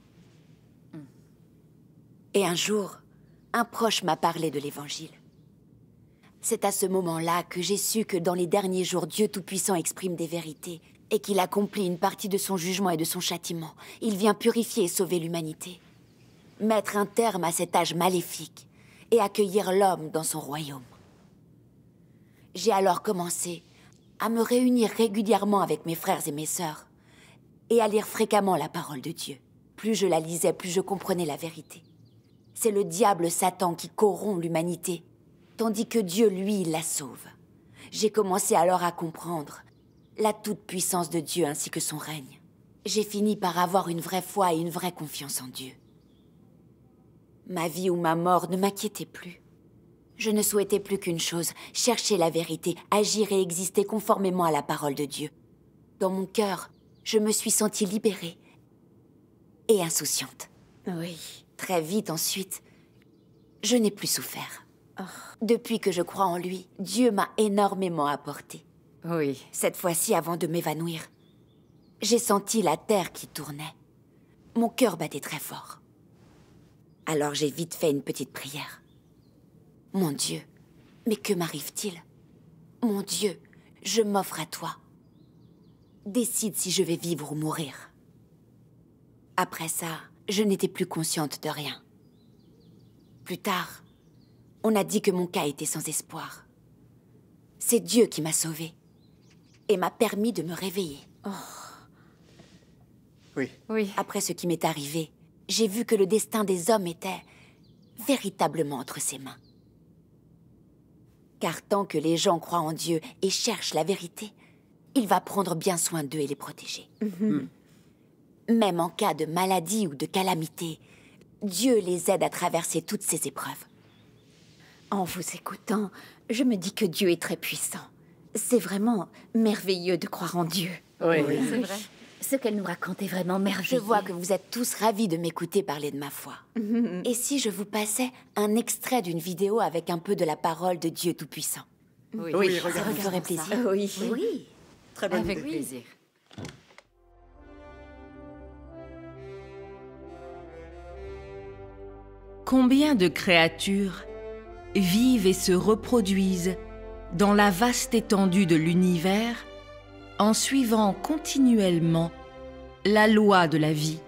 Et un jour, un proche m'a parlé de l'Évangile. C'est à ce moment-là que j'ai su que dans les derniers jours, Dieu Tout-Puissant exprime des vérités et qu'il accomplit une partie de son jugement et de son châtiment. Il vient purifier et sauver l'humanité, mettre un terme à cet âge maléfique et accueillir l'homme dans son royaume. J'ai alors commencé à me réunir régulièrement avec mes frères et mes sœurs et à lire fréquemment la parole de Dieu. Plus je la lisais, plus je comprenais la vérité. C'est le diable Satan qui corrompt l'humanité, tandis que Dieu, lui, la sauve. J'ai commencé alors à comprendre la toute-puissance de Dieu ainsi que son règne. J'ai fini par avoir une vraie foi et une vraie confiance en Dieu. Ma vie ou ma mort ne m'inquiétait plus. Je ne souhaitais plus qu'une chose, chercher la vérité, agir et exister conformément à la parole de Dieu. Dans mon cœur, je me suis sentie libérée et insouciante. Oui. Très vite ensuite, je n'ai plus souffert. Depuis que je crois en lui, Dieu m'a énormément apporté. Oui. Cette fois-ci, avant de m'évanouir, j'ai senti la terre qui tournait. Mon cœur battait très fort. Alors j'ai vite fait une petite prière. Mon Dieu, mais que m'arrive-t-il? Mon Dieu, je m'offre à toi. Décide si je vais vivre ou mourir. Après ça, je n'étais plus consciente de rien. Plus tard, on a dit que mon cas était sans espoir. C'est Dieu qui m'a sauvée et m'a permis de me réveiller. Oui. Après ce qui m'est arrivé, j'ai vu que le destin des hommes était véritablement entre ses mains. Car tant que les gens croient en Dieu et cherchent la vérité, il va prendre bien soin d'eux et les protéger. Même en cas de maladie ou de calamité, Dieu les aide à traverser toutes ces épreuves. En vous écoutant, je me dis que Dieu est très puissant. C'est vraiment merveilleux de croire en Dieu. Oui. C'est vrai. Ce qu'elle nous raconte est vraiment merveilleux. Je vois que vous êtes tous ravis de m'écouter parler de ma foi. Et si je vous passais un extrait d'une vidéo avec un peu de la parole de Dieu Tout-Puissant? Oui. Ça vous ferait plaisir? Oui. Très bonne Avec idée. plaisir. Combien de créatures vivent et se reproduisent dans la vaste étendue de l'univers en suivant continuellement la loi de la vie,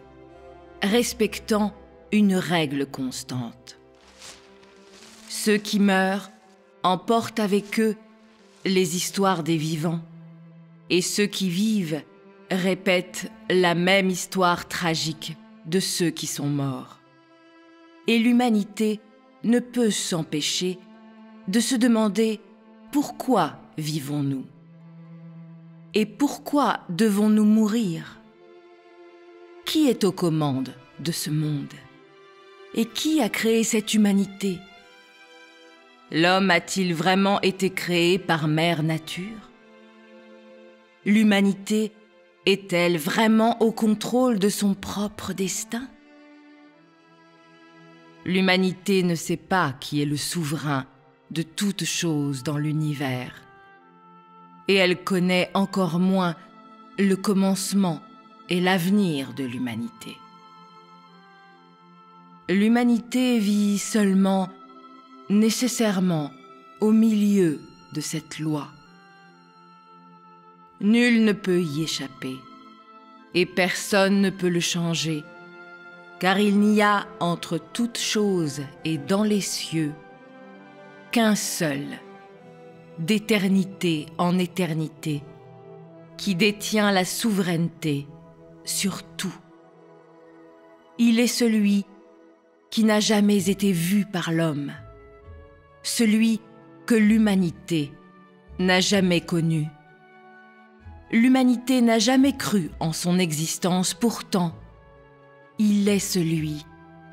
respectant une règle constante. Ceux qui meurent emportent avec eux les histoires des vivants, et ceux qui vivent répètent la même histoire tragique de ceux qui sont morts. Et l'humanité ne peut s'empêcher de se demander pourquoi vivons-nous? Et pourquoi devons-nous mourir? Qui est aux commandes de ce monde? Et qui a créé cette humanité? L'homme a-t-il vraiment été créé par mère nature? L'humanité est-elle vraiment au contrôle de son propre destin? L'humanité ne sait pas qui est le souverain de toutes choses dans l'univers. Et elle connaît encore moins le commencement et l'avenir de l'humanité. L'humanité vit seulement, nécessairement, au milieu de cette loi. Nul ne peut y échapper, et personne ne peut le changer, car il n'y a entre toutes choses et dans les cieux qu'un seul, d'éternité en éternité, qui détient la souveraineté sur tout. Il est celui qui n'a jamais été vu par l'homme, celui que l'humanité n'a jamais connu. L'humanité n'a jamais cru en son existence, pourtant, il est celui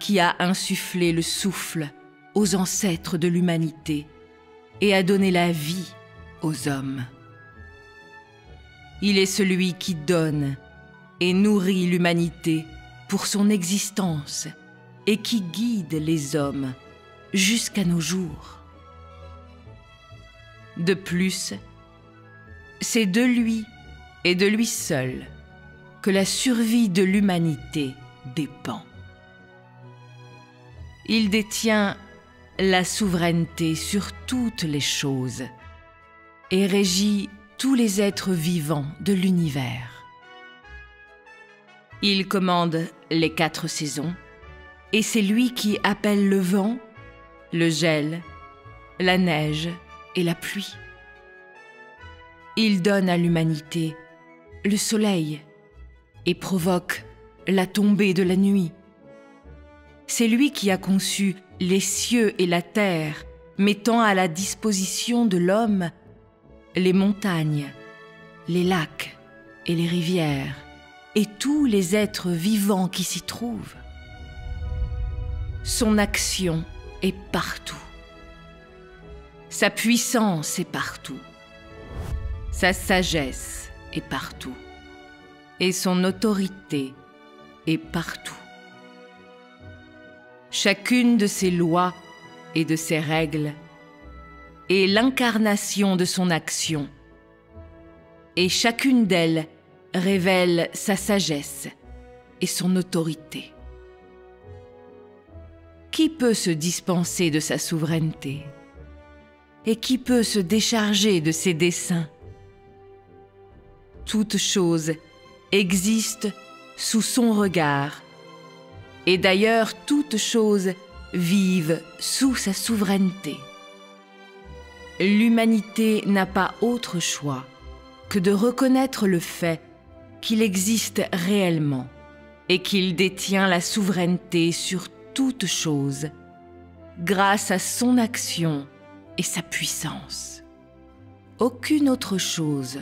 qui a insufflé le souffle aux ancêtres de l'humanité et a donné la vie aux hommes. Il est celui qui donne et nourrit l'humanité pour son existence et qui guide les hommes jusqu'à nos jours. De plus, c'est de lui et de lui seul que la survie de l'humanité dépend. Il détient la souveraineté sur toutes les choses et régit tous les êtres vivants de l'univers. Il commande les 4 saisons et c'est lui qui appelle le vent, le gel, la neige et la pluie. Il donne à l'humanité le soleil et provoque la tombée de la nuit. C'est lui qui a conçu les cieux et la terre, mettant à la disposition de l'homme les montagnes, les lacs et les rivières, et tous les êtres vivants qui s'y trouvent. Son action est partout. Sa puissance est partout. Sa sagesse est partout. Et son autorité est partout. Chacune de ses lois et de ses règles est l'incarnation de son action, et chacune d'elles révèle sa sagesse et son autorité. Qui peut se dispenser de sa souveraineté? Et qui peut se décharger de ses desseins? Toute chose existe sous son regard, et d'ailleurs toutes choses vivent sous sa souveraineté. L'humanité n'a pas autre choix que de reconnaître le fait qu'il existe réellement et qu'il détient la souveraineté sur toute chose grâce à son action et sa puissance. Aucune autre chose,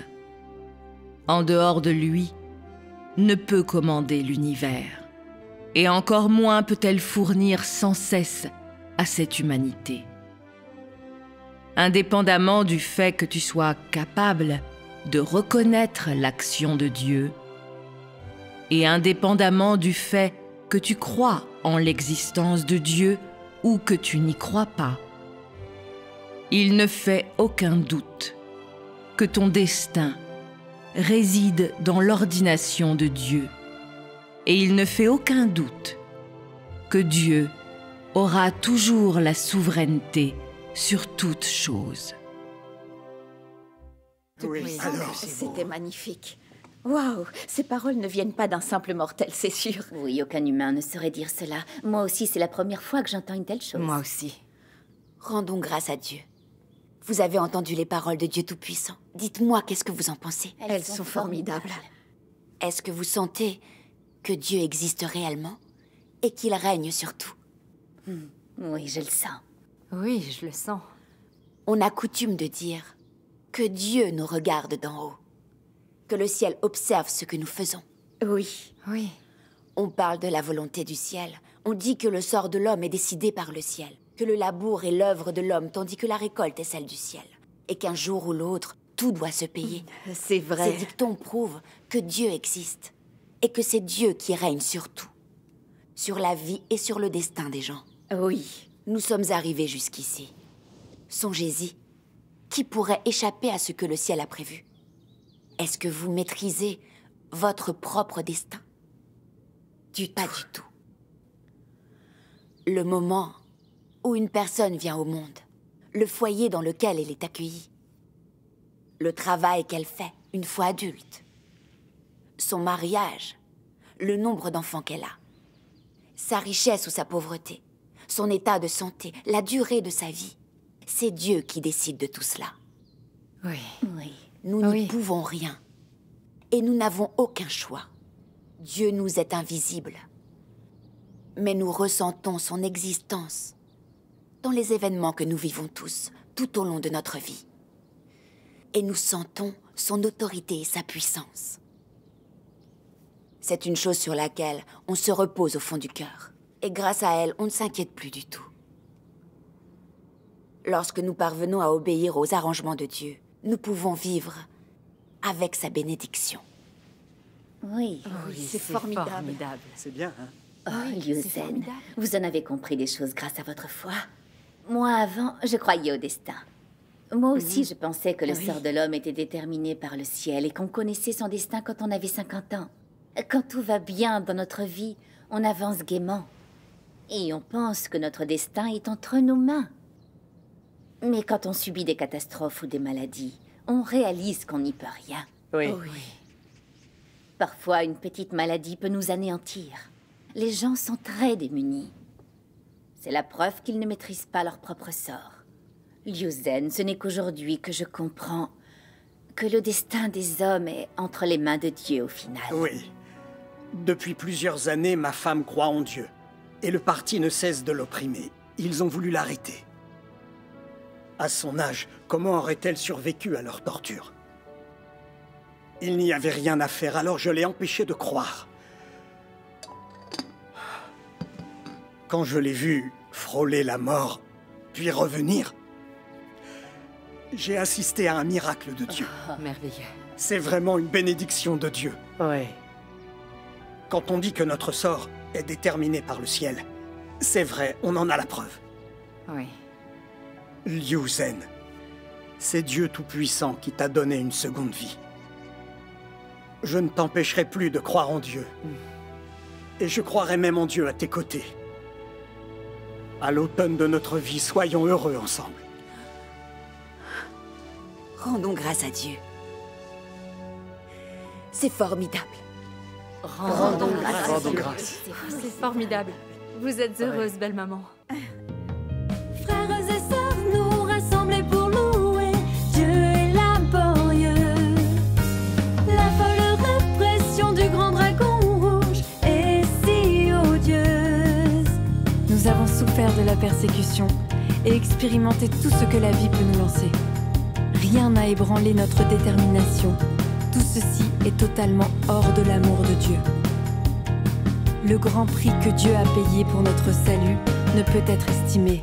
en dehors de lui, ne peut commander l'univers, et encore moins peut-elle fournir sans cesse à cette humanité. Indépendamment du fait que tu sois capable de reconnaître l'action de Dieu, et indépendamment du fait que tu crois en l'existence de Dieu ou que tu n'y crois pas, il ne fait aucun doute que ton destin réside dans l'ordination de Dieu, et il ne fait aucun doute que Dieu aura toujours la souveraineté sur toute chose. Oui, alors, C'était magnifique. Waouh, ces paroles ne viennent pas d'un simple mortel, c'est sûr. Oui, aucun humain ne saurait dire cela. Moi aussi, c'est la première fois que j'entends une telle chose. Moi aussi. Rendons grâce à Dieu. Vous avez entendu les paroles de Dieu Tout-Puissant. Dites-moi, qu'est-ce que vous en pensez? Elles sont formidables. Est-ce que vous sentez que Dieu existe réellement et qu'il règne sur tout? Oui, je le sens. Oui, je le sens. On a coutume de dire que Dieu nous regarde d'en haut, que le ciel observe ce que nous faisons. Oui. Oui. On parle de la volonté du ciel. On dit que le sort de l'homme est décidé par le ciel, que le labour est l'œuvre de l'homme tandis que la récolte est celle du ciel, et qu'un jour ou l'autre, tout doit se payer. C'est vrai. Ces dictons prouvent que Dieu existe, et que c'est Dieu qui règne sur tout, sur la vie et sur le destin des gens. Oui. Nous sommes arrivés jusqu'ici. Songez-y, qui pourrait échapper à ce que le ciel a prévu? Est-ce que vous maîtrisez votre propre destin? Pas du tout. Le moment où une personne vient au monde, le foyer dans lequel elle est accueillie, le travail qu'elle fait une fois adulte, son mariage, le nombre d'enfants qu'elle a, sa richesse ou sa pauvreté, son état de santé, la durée de sa vie, c'est Dieu qui décide de tout cela. Oui. Oui. Nous n'y pouvons rien. Et nous n'avons aucun choix. Dieu nous est invisible. Mais nous ressentons son existence dans les événements que nous vivons tous, tout au long de notre vie. Et nous sentons son autorité et sa puissance. C'est une chose sur laquelle on se repose au fond du cœur. Et grâce à elle, on ne s'inquiète plus du tout. Lorsque nous parvenons à obéir aux arrangements de Dieu, nous pouvons vivre avec sa bénédiction. Oui, c'est formidable. C'est bien, hein? oh, Oui, Liu c'est Zen, formidable. vous en avez compris des choses grâce à votre foi. Moi, avant, je croyais au destin. Moi aussi, je pensais que le sort de l'homme était déterminé par le ciel et qu'on connaissait son destin quand on avait 50 ans. Quand tout va bien dans notre vie, on avance gaiement. Et on pense que notre destin est entre nos mains. Mais quand on subit des catastrophes ou des maladies, on réalise qu'on n'y peut rien. Oui. Parfois, une petite maladie peut nous anéantir. Les gens sont très démunis. C'est la preuve qu'ils ne maîtrisent pas leur propre sort. Liu Zen, ce n'est qu'aujourd'hui que je comprends que le destin des hommes est entre les mains de Dieu au final. Oui. Depuis plusieurs années, ma femme croit en Dieu. Et le parti ne cesse de l'opprimer. Ils ont voulu l'arrêter. À son âge, comment aurait-elle survécu à leur torture? Il n'y avait rien à faire, alors je l'ai empêchée de croire. Quand je l'ai vue frôler la mort, puis revenir, j'ai assisté à un miracle de Dieu. Merveilleux. C'est vraiment une bénédiction de Dieu. Oui. Quand on dit que notre sort est déterminé par le ciel, c'est vrai, on en a la preuve. Oui. Liu Zen, c'est Dieu Tout-Puissant qui t'a donné une seconde vie. Je ne t'empêcherai plus de croire en Dieu. Et je croirai même en Dieu à tes côtés. À l'automne de notre vie, soyons heureux ensemble. Rendons grâce à Dieu. C'est formidable. Rendons grâce. Rendons grâce. C'est formidable. Vous êtes heureuse, belle maman. Frères et sœurs, nous rassembler pour louer Dieu est laborieux. La folle répression du grand dragon rouge est si odieuse. Nous avons souffert de la persécution et expérimenté tout ce que la vie peut nous lancer. Rien n'a ébranlé notre détermination. Tout ceci est totalement hors de l'amour de Dieu. Le grand prix que Dieu a payé pour notre salut ne peut être estimé.